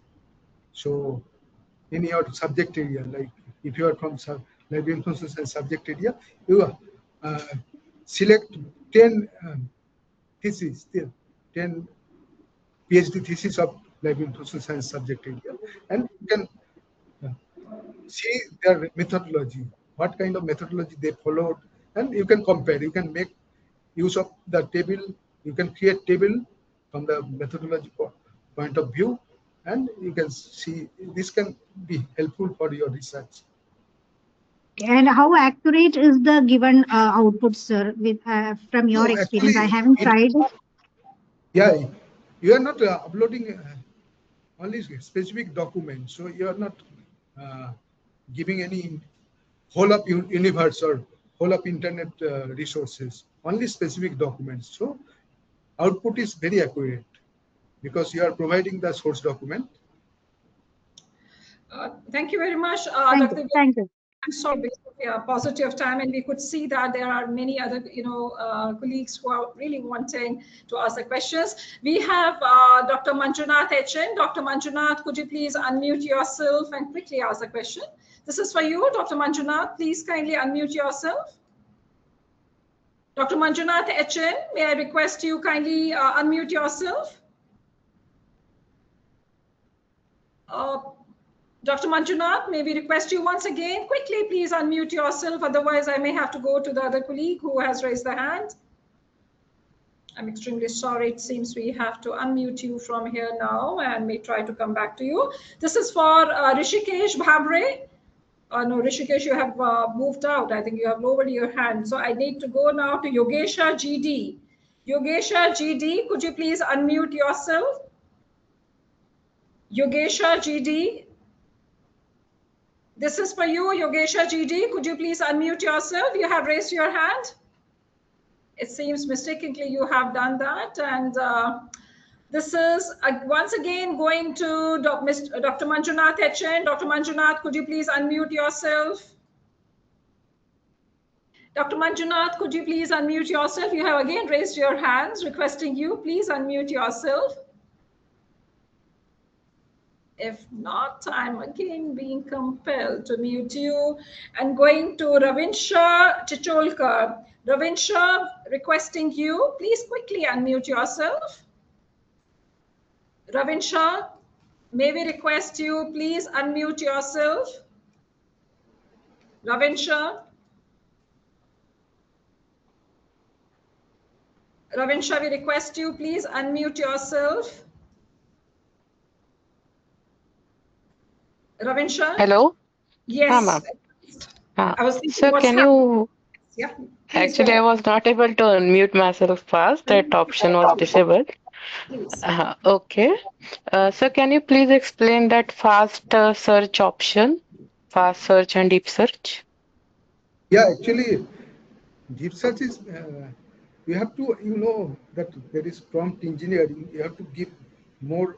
So in your subject area, like if you are from library information science subject area, you select 10 theses, 10 PhD thesis of library information science subject area, and you can see their methodology, what kind of methodology they followed, and you can compare. You can make use of the table. You can create table from the methodology point of view, and you can see this can be helpful for your research. And how accurate is the given output, sir? With from your So experience, I actually, haven't tried it. yeah, you are not uploading only specific documents, so you are not giving any whole of universe or whole of internet resources, only specific documents. So output is very accurate because you are providing the source document. Thank you very much, Thank you. Dr. Thank you. I'm sorry, because of paucity of time, and we could see that there are many other, colleagues who are really wanting to ask the questions. We have Dr. Manjunath Echen. Dr. Manjunath, could you please unmute yourself and quickly ask the question? This is for you, Dr. Manjunath. Please kindly unmute yourself. Dr. Manjunath Echen, may I request you kindly unmute yourself? Dr. Manjunath, may we request you once again, quickly please unmute yourself, otherwise I may have to go to the other colleague who has raised the hand. I'm extremely sorry, it seems we have to unmute you from here now and may try to come back to you. This is for Rishikesh Bhamre. No, Rishikesh, you have moved out. I think you have lowered your hand. So I need to go now to Yogesha GD. Yogesha GD, could you please unmute yourself? Yogesha GD. This is for you, Yogesha GD. Could you please unmute yourself? You have raised your hand. It seems mistakenly you have done that. And this is once again going to Dr. Manjunath Echen. Dr. Manjunath, could you please unmute yourself? Dr. Manjunath, could you please unmute yourself? You have again raised your hands, requesting you, please unmute yourself. If not, I'm again being compelled to mute you and going to Ravinsha Chicholkar. Ravinsha, requesting you, please quickly unmute yourself. Ravinsha, may we request you, please unmute yourself. Ravinsha. Ravinsha, we request you, please unmute yourself. Ravinsha? Hello? Yes. Ma'am. I was thinking, So what's can happening? you Yeah, please go actually ahead. I was not able to unmute myself fast. That option was disabled. Please. Okay. So can you please explain that fast search option, fast search and deep search? Yeah, actually, deep search is you have to that there is prompt engineering. You have to give more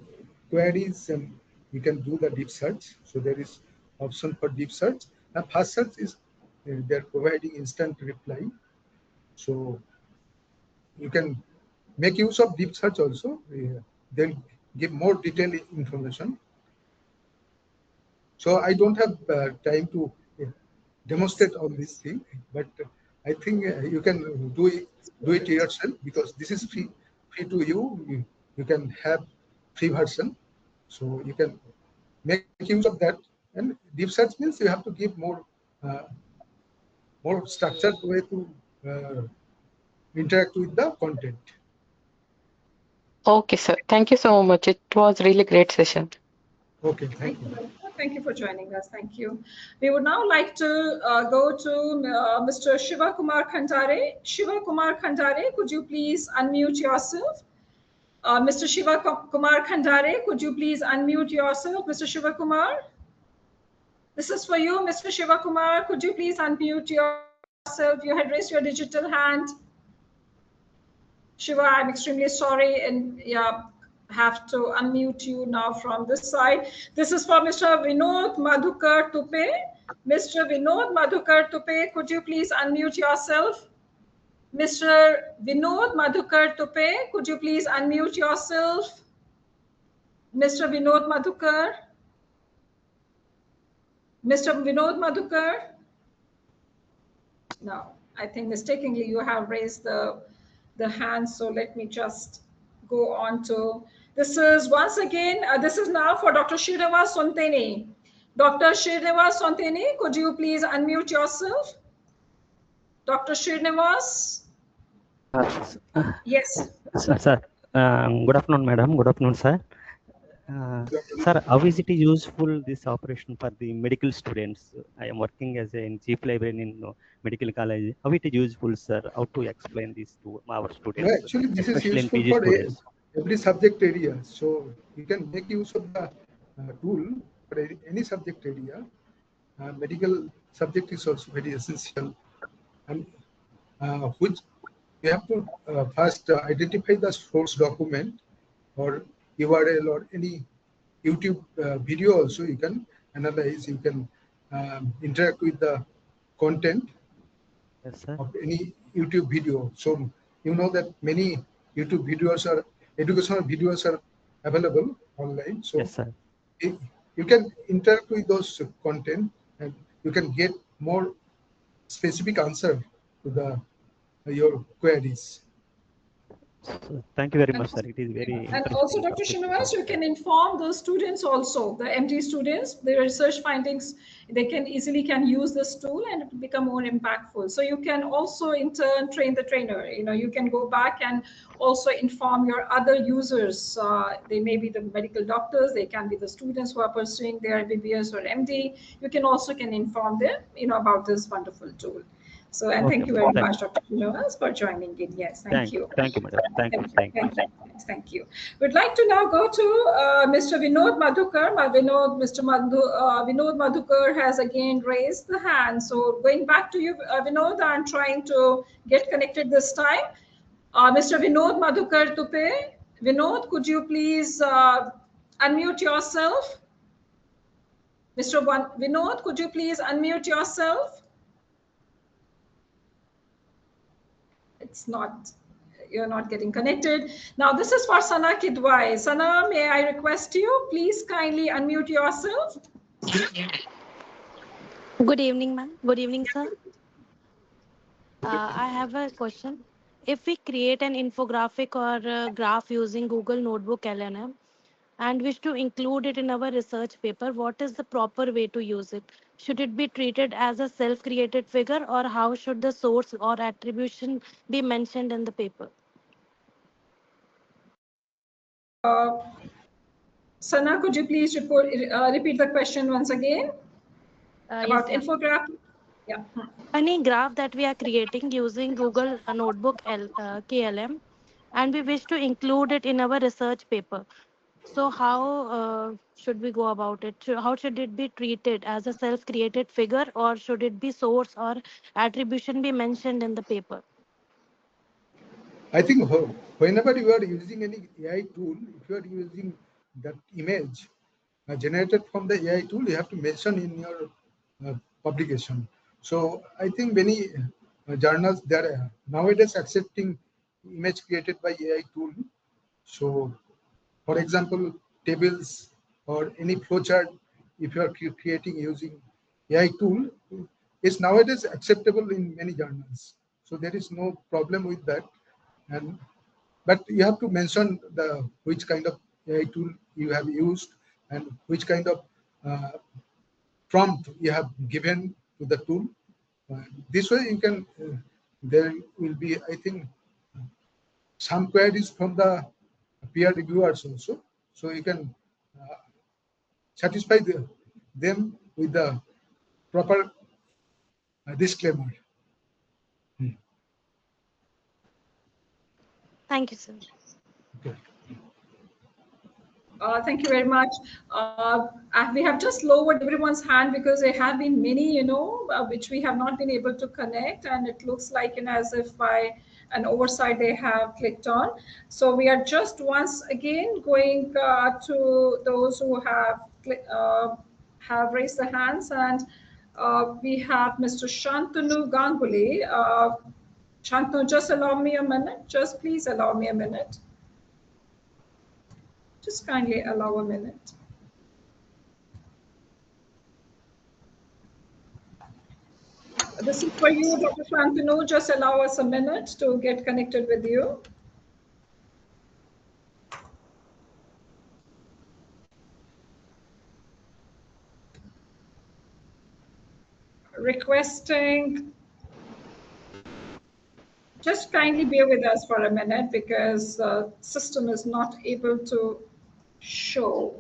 queries and you can do the deep search. So there is option for deep search. And fast search is they're providing instant reply. So you can make use of deep search also. They'll give more detailed information. So I don't have time to demonstrate all these things, but I think you can do it yourself because this is free to you. You can have free version, so you can make use of that. And deep search means you have to give uh, more structured way to uh, interact with the content. Okay, sir. Thank you so much. It was really great session. Okay, Thank thank you. you. Thank you for joining us. Thank you. We would now like to go to Mr. Shiva Kumar Khandare. Shiva Kumar Khandare, could you please unmute yourself? Mr. Shiva Kumar Khandare, could you please unmute yourself? Mr. Shiva Kumar? This is for you, Mr. Shiva Kumar. Could you please unmute yourself? You had raised your digital hand. Shiva, I'm extremely sorry, and yeah, have to unmute you now from this side. This is for Mr. Vinod Madhukar Tupe. Mr. Vinod Madhukar Tupe, could you please unmute yourself? Mr. Vinod Madhukar Tupe, could you please unmute yourself? Mr. Vinod Madhukar? Mr. Vinod Madhukar? No, I think mistakenly you have raised the hand. So let me just go on to, this is once again, this is now for Dr. Srinivas Sonteni. Dr. Srinivas Sonteni, could you please unmute yourself? Dr. Srinivas? Yes. Sir, good afternoon, madam. Good afternoon, sir. Sir, how is it useful, this operation for the medical students? I am working as a chief librarian in medical college. How it is useful, sir? How to explain this to our No, students, actually, this is especially in useful PG for students? every subject area. So you can make use of the tool for any subject area. Medical subject is also very essential, and which you have to first identify the source document or URL or any YouTube video also you can analyze, you can interact with the content Yes, sir. of any YouTube video. So you know that many YouTube videos are educational videos are available online. So Yes, sir. you can interact with those content and you can get more specific answer to the your queries. So, thank you very much, sir. It is very And also, interesting Dr. subject. Srinivas, you can inform those students also, the MD students, their research findings, they can easily use this tool and it will become more impactful. So you can also in turn train the trainer. You can go back and also inform your other users. They may be the medical doctors, they can be the students who are pursuing their MBBS or MD. You can also inform them, about this wonderful tool. So, and Okay, thank you very madam. much, Dr. Srinivas, for joining in. Yes, thank you. Thank you, madam. Thank you. Thank you. We'd like to now go to Mr. Vinod Madhukar. Vinod Madhukar has again raised the hand. So going back to you, Vinod, I'm trying to get connected this time. Mr. Vinod Madhukar Tupe. Vinod, could you please unmute yourself? Mr. Vinod, could you please unmute yourself? It's not, you're not getting connected. Now this is for Sana Kidwai. Sana, may I request you, please kindly unmute yourself. Good evening, ma'am. Good evening, sir. I have a question. If we create an infographic or a graph using Google Notebook LM and wish to include it in our research paper, what is the proper way to use it? Should it be treated as a self-created figure, or how should the source or attribution be mentioned in the paper? Sana, could you please repeat the question once again about Yes, ma'am. infographic? Yeah. Any graph that we are creating using Google Notebook KLM, and we wish to include it in our research paper. So how should we go about it? How should it be treated, as a self-created figure, or should it be source or attribution be mentioned in the paper? I think whenever you are using any AI tool, if you are using that image generated from the AI tool, you have to mention in your publication. So I think many journals, they are nowadays accepting image created by AI tool. So for example, tables or any flowchart, if you are creating using AI tool, is nowadays acceptable in many journals. So there is no problem with that. And but you have to mention the which kind of AI tool you have used and which kind of uh, prompt you have given to the tool. This way you can, there will be, I think, some queries from the peer reviewers also. So you can satisfy them with the proper disclaimer. Thank you, sir. Okay. Thank you very much. We have just lowered everyone's hand because there have been many, which we have not been able to connect, and it looks like, as if by an oversight they have clicked on. So we are just once again going to those who have raised their hands, and we have Mr. Shantanu Ganguly. Shantanu, just allow me a minute. Just please allow me a minute. Just kindly allow a minute. This is for you, Dr. Shantanu. Just allow us a minute to get connected with you. Requesting, just kindly bear with us for a minute because the system is not able to show.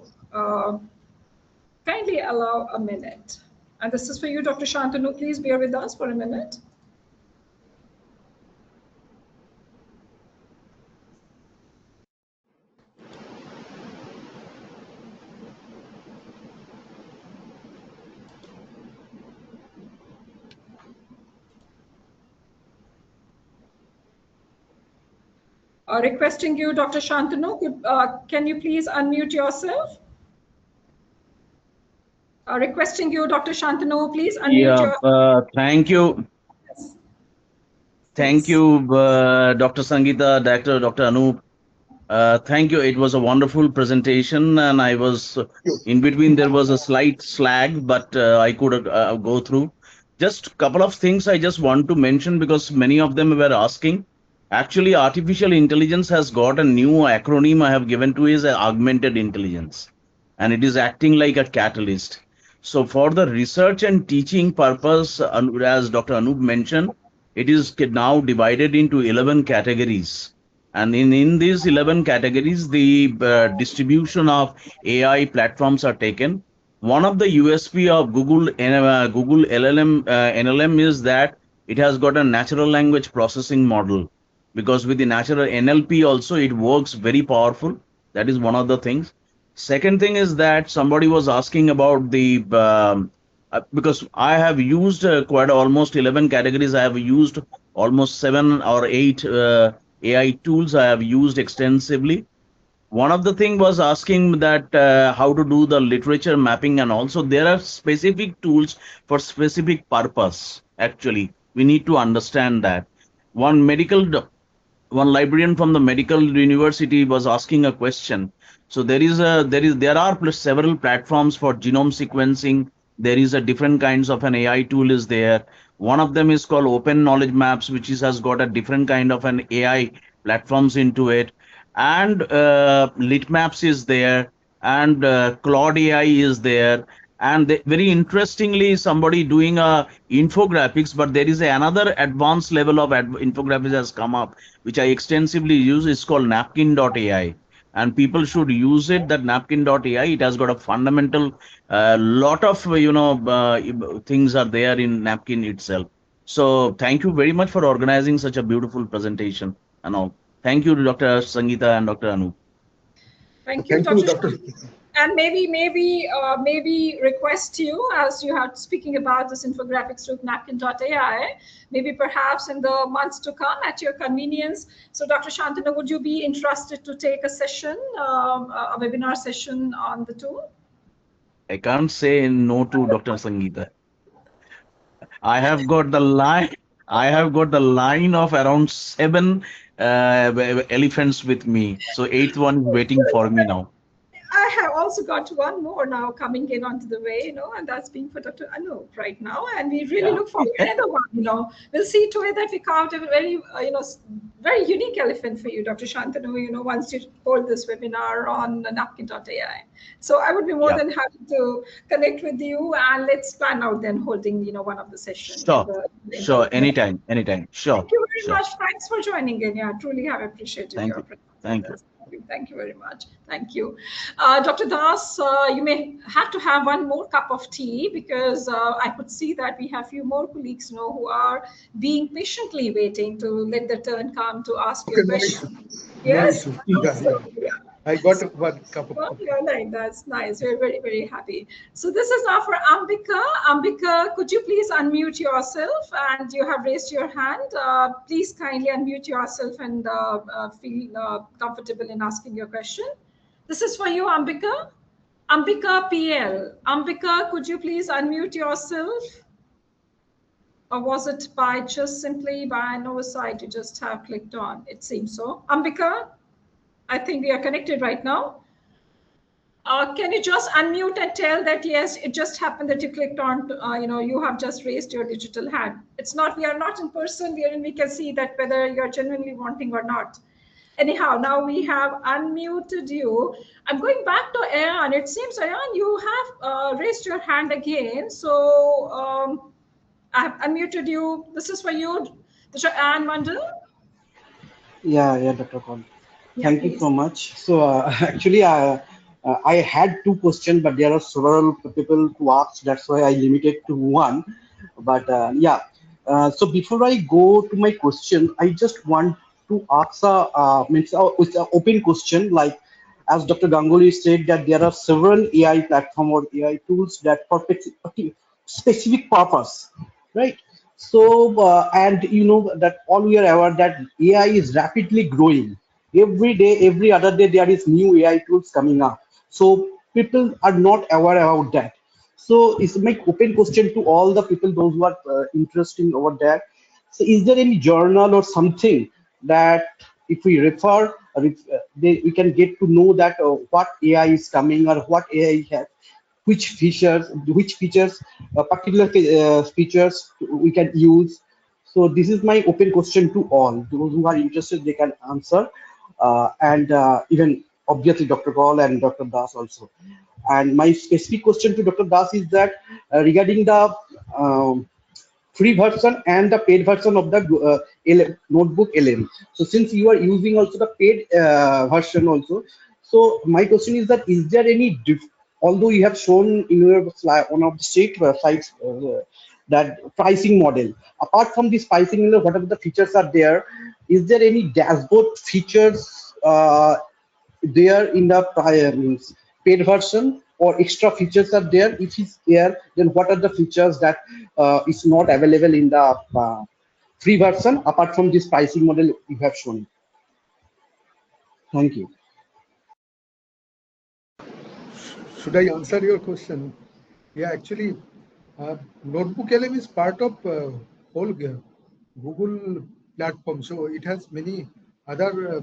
Kindly allow a minute. And this is for you, Dr. Shantanu. Please bear with us for a minute. Requesting you, Dr. Shantanu, can you please unmute yourself? Requesting you, Dr. Shantanu, please unmute yourself. Thank you. Yes. Thank you, Dr. Sangeeta, Dr. Anup. Thank you. It was a wonderful presentation, and I was in between. There was a slight slag, but I could go through. Just a couple of things I just want to mention because many of them were asking. Actually, artificial intelligence has got a new acronym I have given to is augmented intelligence, and it is acting like a catalyst. So, for the research and teaching purpose, as Dr. Anup mentioned, it is now divided into 11 categories, and in these 11 categories the distribution of AI platforms are taken. One of the USP of Google LLM NLM is that it has got a natural language processing model, because with the natural NLP also it works very powerful. That is one of the things. Second thing is that somebody was asking about the because I have used quite almost 11 categories. I have used almost 7 or 8 AI tools I have used extensively. One of the thing was asking that how to do the literature mapping, and also there are specific tools for specific purpose. Actually, we need to understand that. One one librarian from the medical university was asking a question. So there are several platforms for genome sequencing. There is a different kinds of an AI tool is there. One of them is called Open Knowledge Maps, which has got a different kind of an AI platforms into it. And Litmaps is there, and Claude AI is there. And very interestingly, somebody doing a infographics, but there is another advanced level of infographics has come up, which I extensively use. Is called napkin.ai, and people should use it. That napkin.ai, it has got a fundamental lot of things are there in napkin itself. So thank you very much for organizing such a beautiful presentation and all. Thank you, Dr. Sangeeta and Dr. Anup. Thank you, Thank you, Dr. Dr. And maybe request you, as you have speaking about this infographics with napkin.ai, maybe perhaps in the months to come at your convenience. So Dr. Shantanu, would you be interested to take a session, a webinar session on the tool? I can't say no to Dr. Sangeeta. I have got the line. I have got the line of around 7 elephants with me. So 8th one is waiting for me now. I have also got one more now coming in onto the way, and that's being for Dr. Anup right now. And we really look forward to another one, We'll see to it that we carved a very, very unique elephant for you, Dr. Shantanu, once you hold this webinar on napkin.ai. So I would be more than happy to connect with you, and let's plan out then holding, one of the sessions. Sure. Anytime. Sure. Thank you very much. Thanks for joining in. Yeah, truly have appreciated your presence. Thank you. Thank you very much. Thank you. Dr. Das, you may have to have one more cup of tea, because I could see that we have a few more colleagues who are being patiently waiting to let their turn come to ask you a question. Yes? No issue. Yeah. I got one cup of coffee. Like, that's nice. We're very, very happy. So this is now for Ambika. Ambika, could you please unmute yourself? And you have raised your hand. Please kindly unmute yourself and feel comfortable in asking your question. This is for you, Ambika. Ambika PL. Ambika, could you please unmute yourself? Or was it by just simply by an oversight you just have clicked on? It seems so. Ambika, I think we are connected right now. Can you just unmute and tell that, yes, it just happened that you clicked on, you have just raised your digital hand. It's not, we are not in person, we can see that whether you're genuinely wanting or not. Anyhow, now we have unmuted you. I'm going back to Ayan. It seems, Ayan, you have raised your hand again. So I have unmuted you. This is for you, Dr. Ayan Mandal. Yeah, Dr. Khan. Yeah, Thank you so much. So actually, I had two questions, but there are several people to ask. That's why I limited to one. But so before I go to my question, I just want to ask it's an open question. Like as Dr. Ganguly said, that there are several AI platform or AI tools that for specific purpose, right? So and you know that all we are aware that AI is rapidly growing. Every day, every other day, there is new AI tools coming up. So people are not aware about that. So it's my open question to all the people, those who are interested over there. So is there any journal or something that if we refer, or if, we can get to know that what AI is coming or what AI has, which features, particular features we can use. So this is my open question to all. Those who are interested, they can answer. And even obviously Dr. Kaul and Dr. Das also. And my specific question to Dr. Das is that regarding the free version and the paid version of the notebook LM. So since you are using also the paid version also, so my question is that is there any although you have shown in your slide one of the state sites that pricing model, apart from this pricing model, whatever the features are there, is there any dashboard features there in the paid version, or extra features are there? If it's there, then what are the features that is not available in the free version apart from this pricing model you have shown? Thank you. Should I answer your question? Yeah, actually, NotebookLM is part of whole Google platform, so it has many other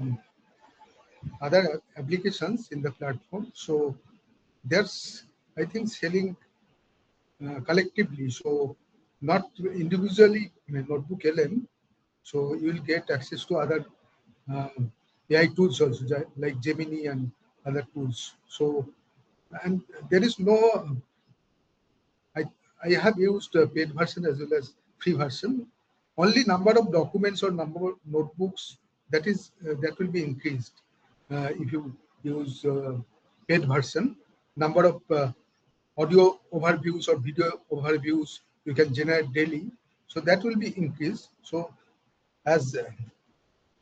applications in the platform. So there's, I think, selling collectively, so not individually NotebookLM. So you will get access to other AI tools also, like Gemini and other tools. So, and there is no, I have used a paid version as well as free version. Only number of documents or number of notebooks that will be increased if you use paid version. Number of audio overviews or video overviews you can generate daily, so that will be increased. So as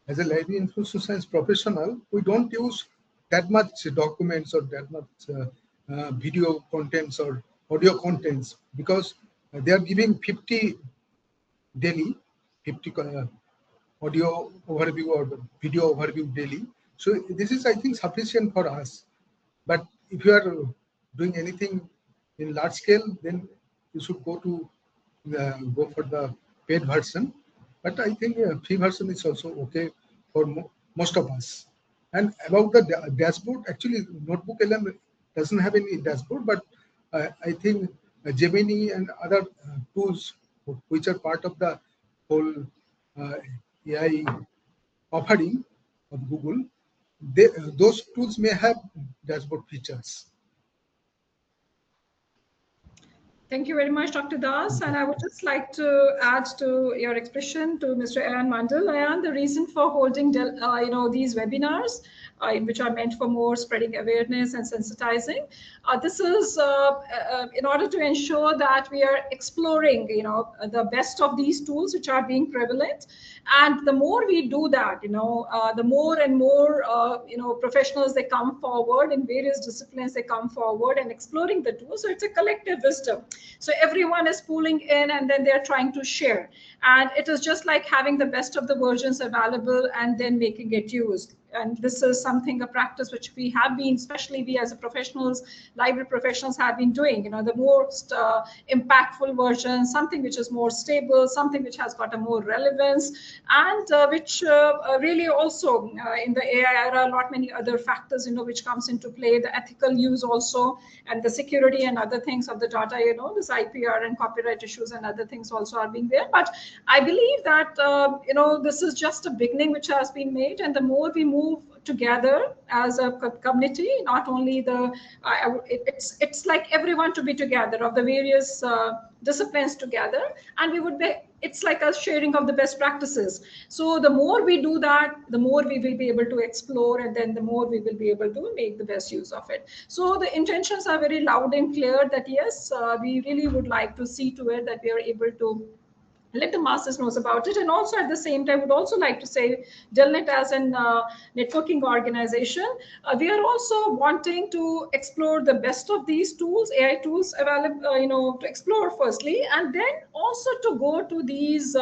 as a library information science professional, we don't use that much documents or that much video contents or audio contents, because they are giving 50 daily, 50 audio overview or video overview daily. So this is, I think, sufficient for us. But if you are doing anything in large scale, then you should go for the paid version. But I think free version is also okay for most of us. And about the dashboard, actually, NotebookLM doesn't have any dashboard, but I think Gemini and other tools which are part of the whole AI offering of Google, those tools may have dashboard features. Thank you very much, Dr. Das. And I would just like to add to your expression to Mr. Ayan Mandal. Ayan, the reason for holding these webinars, which are meant for more spreading awareness and sensitizing, this is in order to ensure that we are exploring, the best of these tools which are being prevalent. And the more we do that, the more and more, professionals, they come forward in various disciplines, they come forward and exploring the tools. So it's a collective wisdom. So everyone is pooling in and then they're trying to share. And it is just like having the best of the versions available and then making it used. And this is something, a practice which we have been, especially we as a professionals, library professionals have been doing, the most impactful version, something which is more stable, something which has got a more relevance, and which really also in the AI era, not many other factors, which comes into play, the ethical use also, and the security and other things of the data, this IPR and copyright issues and other things also are being there. But I believe that, this is just a beginning which has been made, and the more we move together as a community, not only it's like everyone to be together of the various disciplines together, and we would be, it's like a sharing of the best practices. So the more we do that, the more we will be able to explore, and then the more we will be able to make the best use of it. So the intentions are very loud and clear that yes, we really would like to see to it that we are able to let the masses knows about it. And also at the same time, would also like to say DELNET as an networking organization, we are also wanting to explore the best of these tools, AI tools available, to explore firstly, and then also to go to these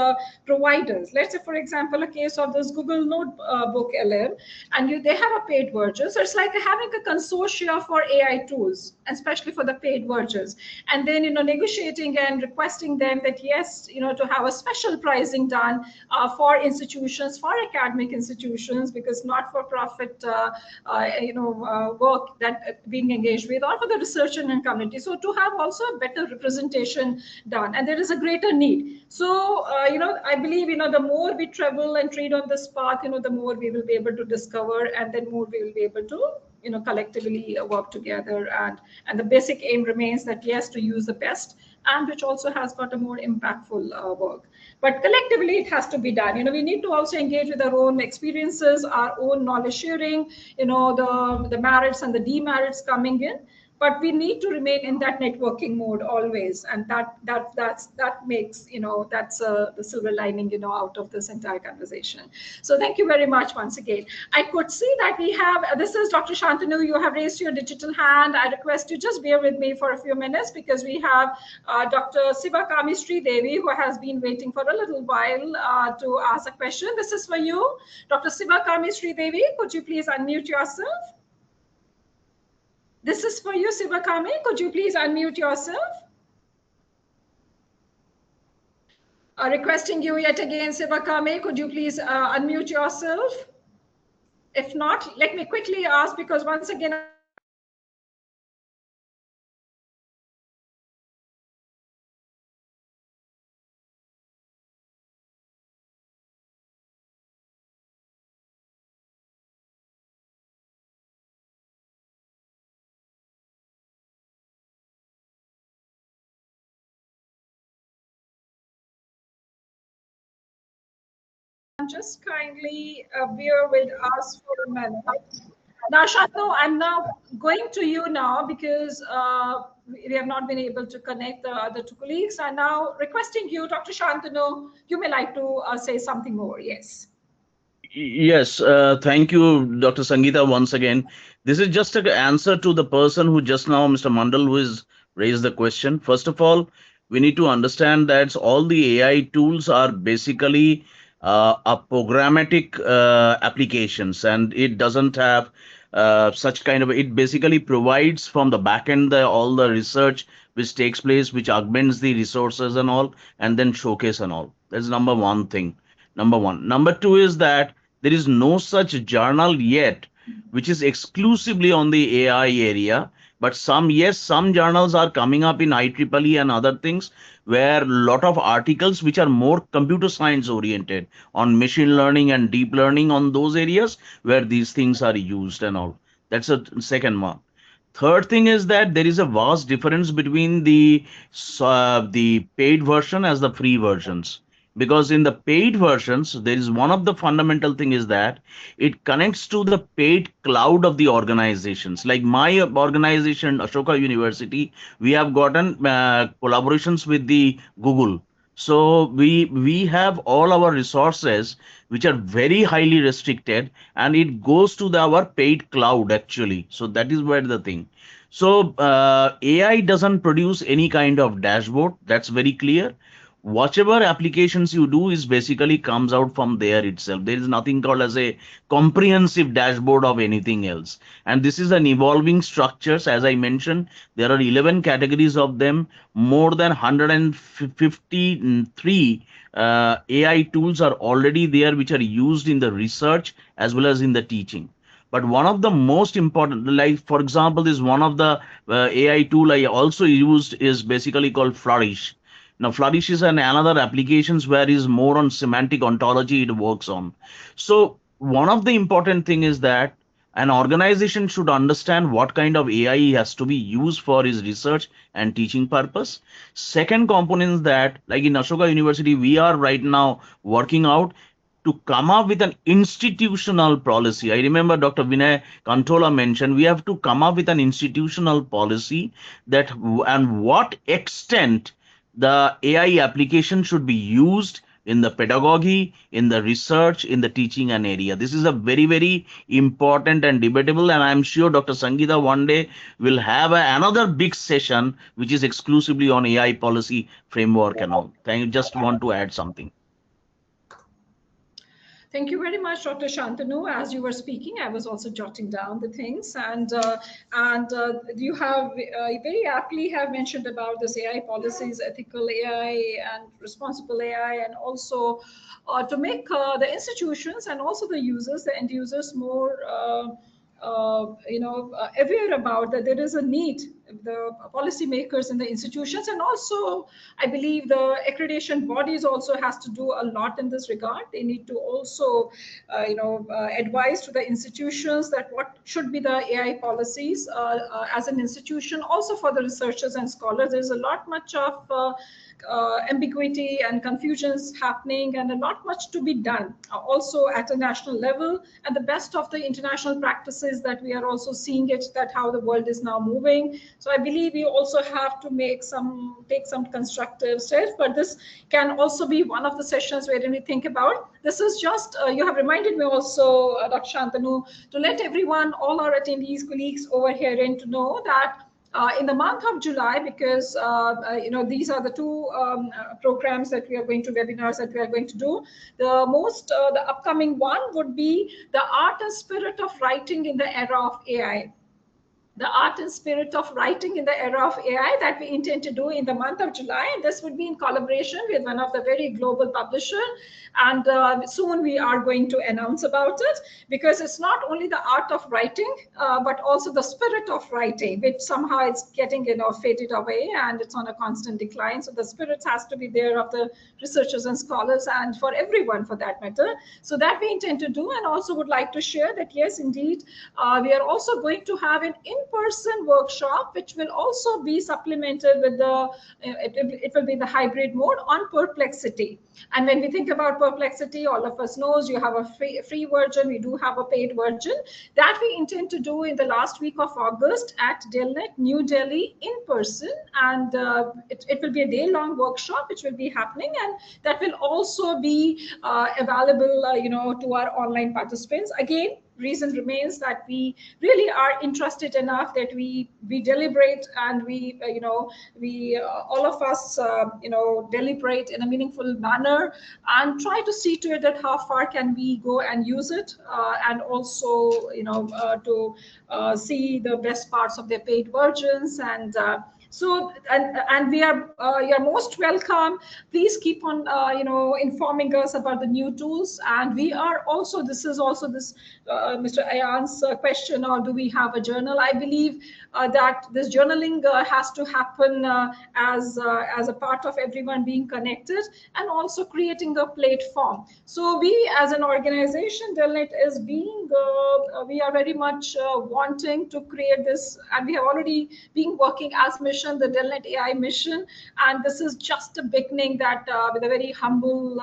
providers. Let's say, for example, a case of this Google NotebookLM, and they have a paid version. So it's like having a consortia for AI tools, especially for the paid versions. And then, negotiating and requesting them that, yes, to have a special pricing done for institutions, for academic institutions, because not-for-profit, work that being engaged with, or for the researcher and community. So to have also a better representation done, and there is a greater need. So, I believe, the more we travel and tread on this path, the more we will be able to discover, and then more we will be able to, collectively work together. And the basic aim remains that, yes, to use the best, and which also has got a more impactful work. But collectively, it has to be done. We need to also engage with our own experiences, our own knowledge sharing, the merits and the demerits coming in. But we need to remain in that networking mode always, and that makes, that's the silver lining, out of this entire conversation. So thank you very much once again. I could see that we have, this is Dr. Shantanu, you have raised your digital hand. I request you just bear with me for a few minutes, because we have Dr. Sivakami Sridevi, who has been waiting for a little while to ask a question. This is for you. Dr. Sivakami Sridevi, could you please unmute yourself? This is for you, Sivakami. Could you please unmute yourself? Requesting you yet again, Sivakami, could you please unmute yourself? If not, let me quickly ask, because once again, just kindly bear with us for a minute. Now, Shantanu, I'm now going to you now, because we have not been able to connect the other two colleagues. I'm now requesting you, Dr. Shantanu, you may like to say something more. Yes. Yes, thank you, Dr. Sangeeta, once again. This is just an answer to the person who just now, Mr. Mandal, who has raised the question. First of all, we need to understand that all the AI tools are basically a programmatic applications, and it doesn't have such kind of. It basically provides from the back end all the research which takes place, which augments the resources and all, and then showcase and all. That's number one thing. Number one. Number two is that there is no such journal yet which is exclusively on the AI area. But some, yes, some journals are coming up in IEEE and other things where a lot of articles which are more computer science oriented on machine learning and deep learning on those areas where these things are used and all. That's a second one. Third thing is that there is a vast difference between the paid version as the free versions, because in the paid versions there is one of the fundamental thing is that it connects to the paid cloud of the organizations. Like my organization, Ashoka University, we have gotten collaborations with the Google. So we have all our resources which are very highly restricted, and it goes to our paid cloud actually. So that is where the thing. So AI doesn't produce any kind of dashboard. That's very clear. Whatever applications you do is basically comes out from there itself. There is nothing called as a comprehensive dashboard of anything else. And this is an evolving structures. As I mentioned, there are 11 categories of them. More than 153 AI tools are already there, which are used in the research as well as in the teaching. But one of the most important, like for example, is one of the AI tool I also used is basically called Flourish. Now, Flourish is another applications where is more on semantic ontology it works on. So one of the important thing is that an organization should understand what kind of AI has to be used for his research and teaching purpose. Second component is that, like in Ashoka University, we are right now working out to come up with an institutional policy. I remember Dr. Vinay Kantola mentioned we have to come up with an institutional policy that and what extent the AI application should be used in the pedagogy, in the research, in the teaching and area. This is a very, very important and debatable, and I'm sure Dr. Sangeeta one day will have another big session which is exclusively on AI policy framework and all. Thank you. Just want to add something. Thank you very much, Dr. Shantanu. As you were speaking, I was also jotting down the things, and you have very aptly have mentioned about this AI policies, ethical AI, and responsible AI, and also to make the institutions and also the users, the end users, more aware about that there is a need, the policymakers in the institutions, and also I believe the accreditation bodies also has to do a lot in this regard. They need to also advise to the institutions that what should be the AI policies as an institution. Also for the researchers and scholars, there's a lot much of ambiguity and confusions happening, and a lot much to be done also at a national level, and the best of the international practices that we are also seeing it, that how the world is now moving. So I believe we also have to take some constructive steps, but this can also be one of the sessions where we think about. This is just you have reminded me also, Dr. Shantanu, to let everyone, all our attendees, colleagues over here, in to know that in the month of July, because these are the two programs that we are going to, webinars that we are going to do. The upcoming one would be the art and spirit of writing in the era of AI. The art and spirit of writing in the era of AI that we intend to do in the month of July. And this would be in collaboration with one of the very global publisher. And soon we are going to announce about it, because it's not only the art of writing, but also the spirit of writing, which somehow it's getting faded away, and it's on a constant decline. So the spirit has to be there of the researchers and scholars, and for everyone for that matter. So that we intend to do, and also would like to share that yes, indeed, we are also going to have an in-person workshop, which will also be supplemented with the, it will be the hybrid mode on Perplexity. And when we think about Perplexity, all of us knows you have a free version, we do have a paid version that we intend to do in the last week of August at DELNET, New Delhi, in person. And it will be a day-long workshop which will be happening, and that will also be available, to our online participants. Again, reason remains that we really are interested enough that we deliberate, and we all of us deliberate in a meaningful manner and try to see to it that how far can we go and use it, and also to see the best parts of their paid versions. And so, and we are you're most welcome. Please keep on informing us about the new tools. And we are also, this is also this Mr. Ayan's question, or do we have a journal? I believe that this journaling has to happen as a part of everyone being connected, and also creating a platform. So we as an organization, DELNET is being we are very much wanting to create this, and we have already been working as mission, the DELNET AI mission. And this is just a beginning, that with a very humble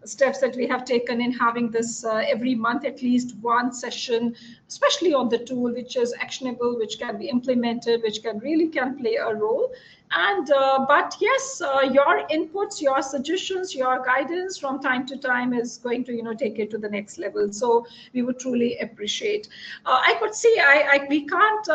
steps that we have taken in having this every month, at least one session, especially on the tool, which is actionable, which can be implemented, which can play a role. And but yes, your inputs, your suggestions, your guidance from time to time is going to take it to the next level. So we would truly appreciate. I could see we can't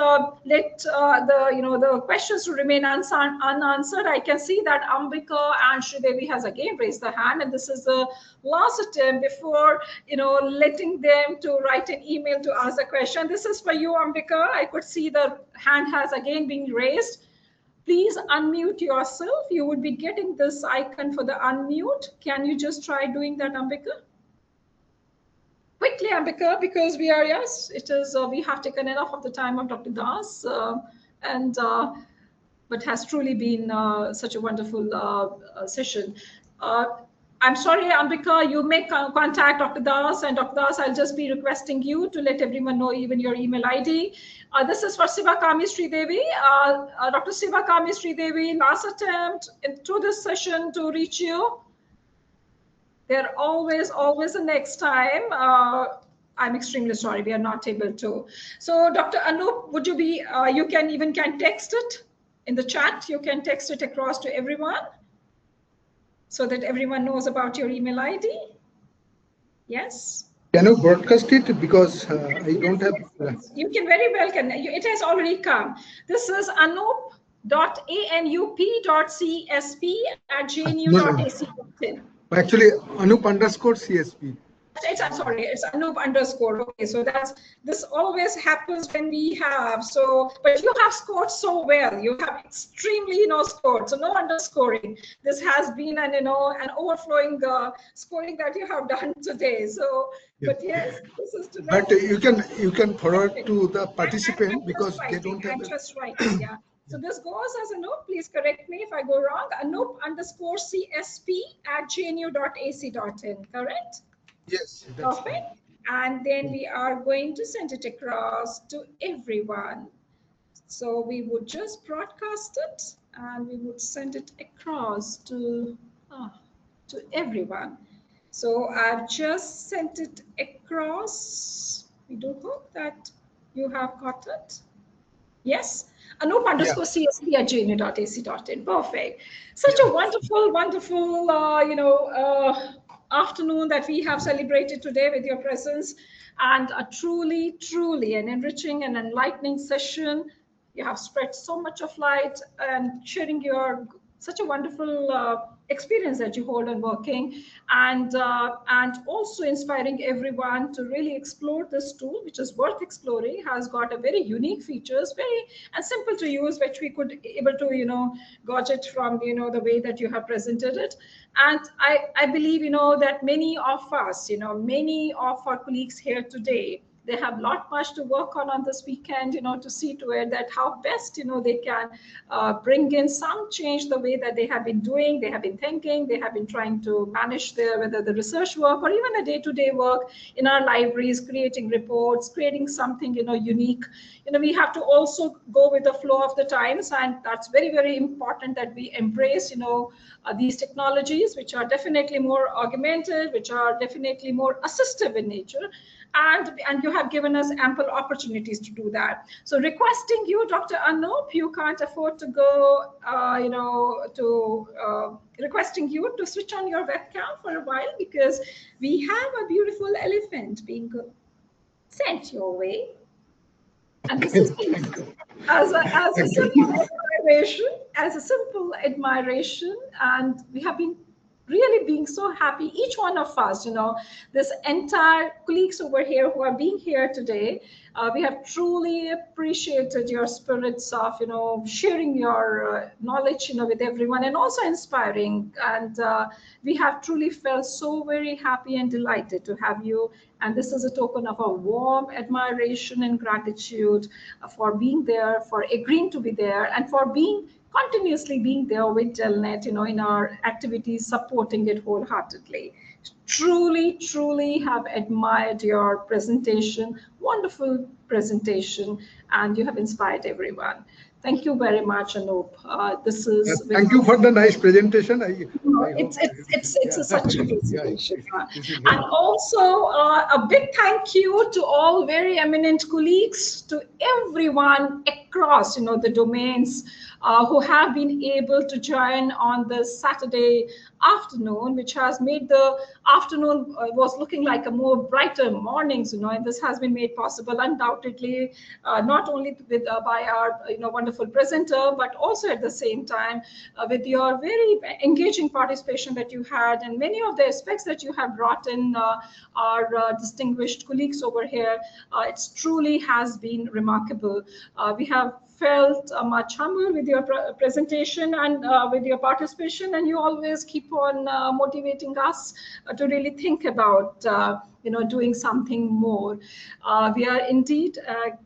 let the questions to remain unanswered. I can see that Ambika and Sridevi has again raised the hand, and this is the last attempt before letting them to write an email to ask a question. This is for you, Ambika. I could see the hand has again been raised. Please unmute yourself. You would be getting this icon for the unmute. Can you just try doing that, Ambika? Quickly, Ambika, because we are, yes, it is, we have taken enough of the time of Dr. Das, but has truly been such a wonderful session. I'm sorry, Ambika, you may contact Dr. Das, and Dr. Das, I'll just be requesting you to let everyone know even your email ID. This is for Sivakami Sridevi. Dr. Sivakami Sridevi, last attempt through this session to reach you. There always the next time. I'm extremely sorry, we are not able to. So Dr. Anup, would you be, you can text it in the chat. You can text it across to everyone, so that everyone knows about your email ID. Yes. Can you broadcast it, because I don't have. You can very well can. It has already come. This is anup.anup.csp@gnu.ac.in. Actually, Anup_CSP. I'm sorry, it's Anup_. Okay, so this always happens when we have. So, but you have scored so well. You have extremely scored. So no underscoring. This has been an an overflowing scoring that you have done today. So, yeah. But yes, this is to. But you can forward to the participant, because they don't have. I'm just writing. Yeah. So this goes as Anup. Please correct me if I go wrong. Anup_CSP@gnu.ac.in. Correct? Yes, that's perfect. And then we are going to send it across to everyone. So we would just broadcast it, and we would send it across to everyone. So I've just sent it across. We do hope that you have got it. Yes. Anup_CSP@gnu.ac.in. Perfect. Such a wonderful afternoon that we have celebrated today with your presence, and a truly an enriching and enlightening session. You have spread so much of light and sharing such a wonderful experience that you hold on working, and also inspiring everyone to really explore this tool, which is worth exploring, has got a very unique features, very and simple to use, which we could able to gauge it from the way that you have presented it. And I believe that many of us, many of our colleagues here today, They have lot much to work on this weekend, to see to it that how best, they can bring in some change the way that they have been doing, they have been thinking, they have been trying to manage whether the research work or even the day-to-day work in our libraries, creating reports, creating something, unique. We have to also go with the flow of the times, and that's very, very important that we embrace, these technologies, which are definitely more augmented, which are definitely more assistive in nature. And you have given us ample opportunities to do that. So requesting you, Dr. Anup, you can't afford to go, requesting you to switch on your webcam for a while, because we have a beautiful elephant being sent your way. And this is as a simple admiration, and we have been really being so happy, each one of us, this entire colleagues over here who are being here today. We have truly appreciated your spirits of, sharing your knowledge, with everyone, and also inspiring. And we have truly felt so very happy and delighted to have you. And this is a token of a warm admiration and gratitude for being there, for agreeing to be there, and for continuously being there with DELNET, in our activities, supporting it wholeheartedly. Truly, truly have admired your presentation, wonderful presentation, and you have inspired everyone. Thank you very much, Anup. This is thank you for the nice presentation. It's such a presentation. And also a big thank you to all very eminent colleagues, to everyone across, the domains who have been able to join on this Saturday afternoon, which has made the afternoon was looking like a more brighter mornings, and this has been made possible undoubtedly not only with by our wonderful presenter, but also at the same time with your very engaging participation that you had, and many of the aspects that you have brought in our distinguished colleagues over here. It truly has been remarkable. We have felt much humble with your presentation and with your participation, and you always keep on motivating us to really think about doing something more. We are indeed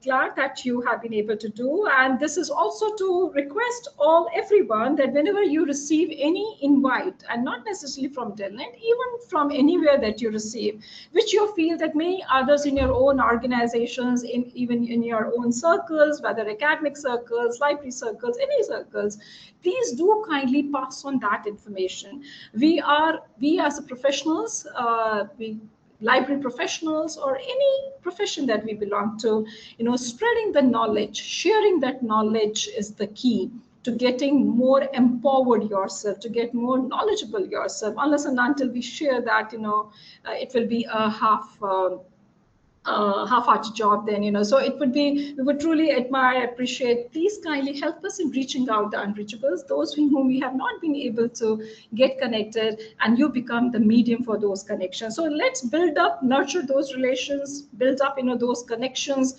glad that you have been able to do, and this is also to request everyone that whenever you receive any invite, and not necessarily from DELNET, even from anywhere that you receive, which you feel that many others in your own organizations, even in your own circles, whether academic circles, library circles, any circles, please do kindly pass on that information. We as a professionals, library professionals, or any profession that we belong to, spreading the knowledge, sharing that knowledge is the key to getting more empowered yourself, to get more knowledgeable yourself. Unless and until we share that, it will be a half-hearted job then, so it would be, we would truly admire, appreciate. Please kindly help us in reaching out the unreachables, those whom we have not been able to get connected, and you become the medium for those connections. So let's build up, nurture those relations, build up those connections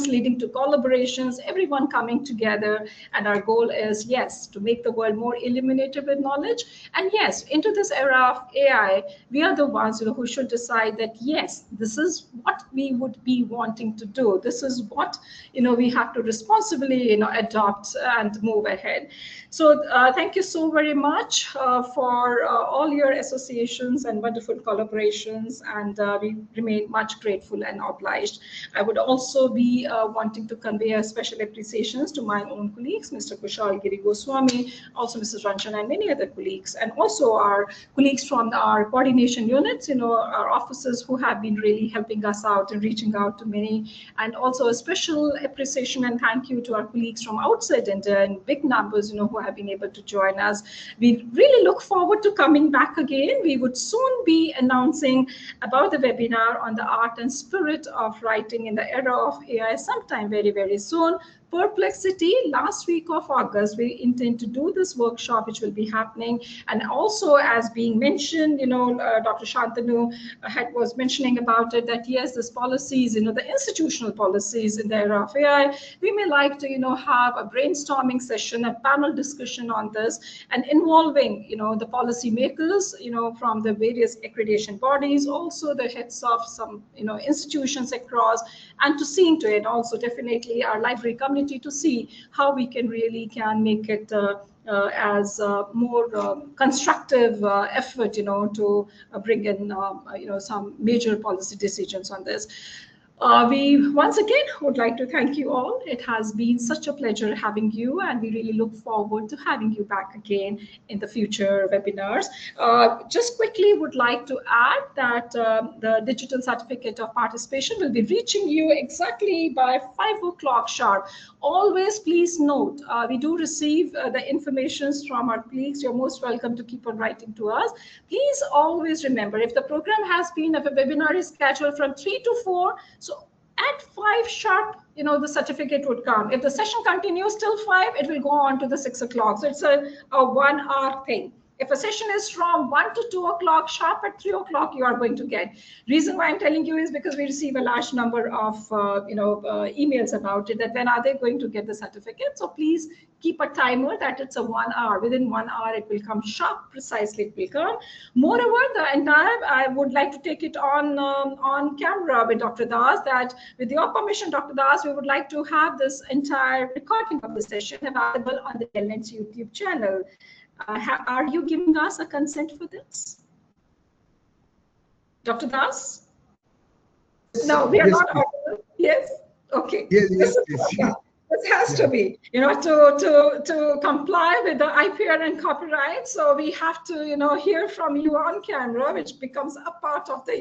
leading to collaborations, everyone coming together. And our goal is, yes, to make the world more illuminated with knowledge. And yes, into this era of AI, we are the ones who should decide that, yes, this is what we would be wanting to do. This is what we have to responsibly adopt and move ahead. So thank you so very much for all your associations and wonderful collaborations, and we remain much grateful and obliged. I would also be wanting to convey a special appreciations to my own colleagues, Mr. Kushal Giri Goswami, also Mrs. Ranchan, and many other colleagues, and also our colleagues from our coordination units, our officers who have been really helping us out and reaching out to many. And also a special appreciation and thank you to our colleagues from outside India in big numbers, who have been able to join us. We really look forward to coming back again. We would soon be announcing about the webinar on the art and spirit of writing in the era of AI sometime very, very soon. perplexity. Last week of August, we intend to do this workshop, which will be happening. And also, as being mentioned, Dr. Shantanu was mentioning about it, that yes, this policies, the institutional policies in the era of AI, we may like to, have a brainstorming session, a panel discussion on this, and involving, the policymakers, from the various accreditation bodies, also the heads of some, institutions across, and to see into it also definitely our library community to see how we can make it as a more constructive effort, to bring in, some major policy decisions on this. We once again would like to thank you all. It has been such a pleasure having you, and we really look forward to having you back again in the future webinars. Just quickly would like to add that the digital certificate of participation will be reaching you exactly by 5 o'clock sharp. Always please note, we do receive the informations from our colleagues. You're most welcome to keep on writing to us. Please always remember, if the program has been, if a webinar is scheduled from 3 to 4, so at 5 sharp, the certificate would come. If the session continues till 5, it will go on to the 6 o'clock. So it's a 1 hour thing. If a session is from 1 to 2 o'clock sharp, at 3 o'clock you are going to get. Reason why I'm telling you is because we receive a large number of emails about it, that when are they going to get the certificate. So please keep a timer that it's a 1 hour. Within 1 hour it will come sharp, precisely it will come. Moreover, the entire, I would like to take it on camera with Dr. Das, that with your permission, Dr. Das, we would like to have this entire recording of the session available on the DELNET YouTube channel. Are you giving us a consent for this? Dr. Das? No, we are not audible. Yes? Okay. Yes. This has to be, to comply with the IPR and copyright. So we have to, hear from you on camera, which becomes a part of the,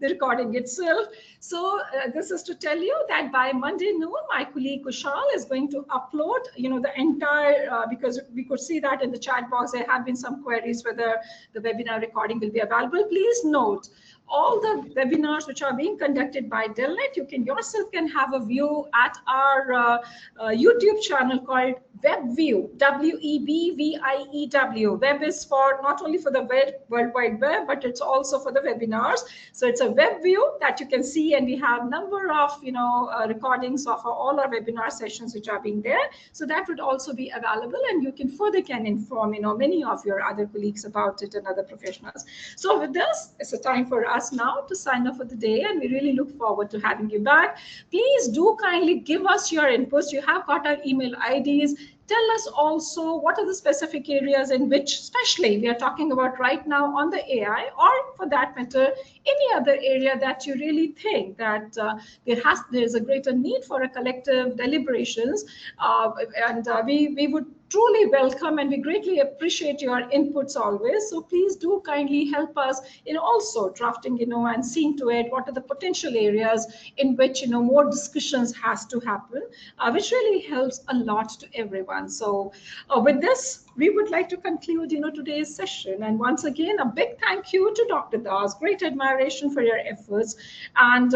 the recording itself. So this is to tell you that by Monday noon, my colleague Kushal is going to upload, the entire, because we could see that in the chat box, there have been some queries whether the webinar recording will be available. Please note, all the webinars which are being conducted by DELNET, you can yourself have a view at our YouTube channel called WebView, WEBVIEW. Web is for not only for the World Wide Web, but it's also for the webinars. So it's a web view that you can see, and we have number of recordings of all our webinar sessions which are being there. So that would also be available, and you can inform many of your other colleagues about it and other professionals. So with this, it's a time for us now to sign off for the day, and we really look forward to having you back. Please do kindly give us your inputs. You have got our email IDs. Tell us also what are the specific areas in which, especially we are talking about right now on the AI, or for that matter, any other area that you really think that there is a greater need for a collective deliberations, and we would truly welcome, and we greatly appreciate your inputs always. So please do kindly help us in also drafting, and seeing to it what are the potential areas in which, more discussions has to happen, which really helps a lot to everyone. So with this, we would like to conclude, today's session. And once again, a big thank you to Dr. Das. Great admiration for your efforts, and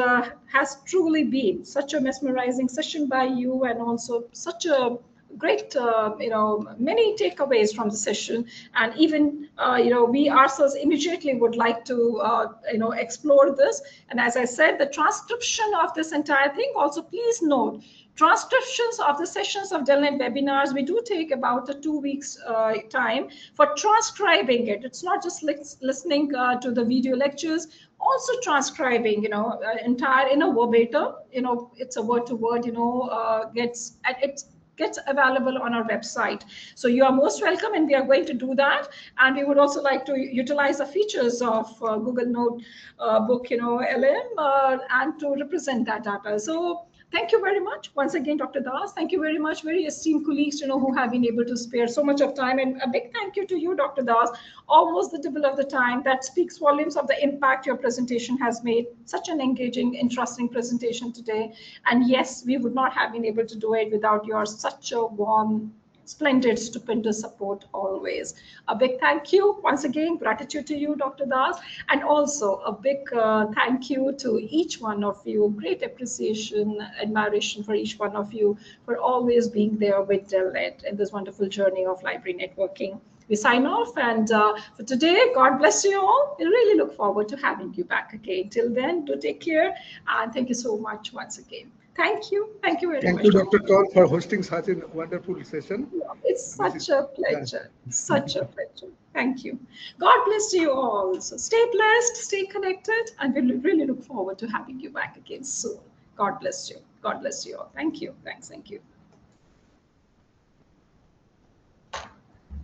has truly been such a mesmerizing session by you, and also such a great, many takeaways from the session. And even, we ourselves immediately would like to, explore this. And as I said, the transcription of this entire thing, also please note, transcriptions of the sessions of DELNET webinars, we do take about a 2 weeks time for transcribing it. It's not just listening to the video lectures, also transcribing, entire in a verbatim, it's a word to word, gets available on our website. So you are most welcome, and we are going to do that. And we would also like to utilize the features of Google Notebook, LM, and to represent that data. So thank you very much once again, Dr. Das. Thank you very much, very esteemed colleagues, who have been able to spare so much of time. And a big thank you to you, Dr. Das, almost the double of the time. That speaks volumes of the impact your presentation has made. Such an engaging, interesting presentation today. And yes, we would not have been able to do it without your such a warm splendid, stupendous support always. A big thank you once again, gratitude to you, Dr. Das, and also a big thank you to each one of you. Great appreciation, admiration for each one of you for always being there with DELNET in this wonderful journey of library networking. We sign off, and for today, God bless you all. We really look forward to having you back again. Till then, do take care, and thank you so much once again. Thank you. Thank you very much. Thank you, Dr. Kaur, for hosting such a wonderful session. It's such a pleasure. Such a pleasure. Thank you. God bless you all. So stay blessed, stay connected, and we really look forward to having you back again soon. God bless you. God bless you all. Thank you. Thanks. Thank you.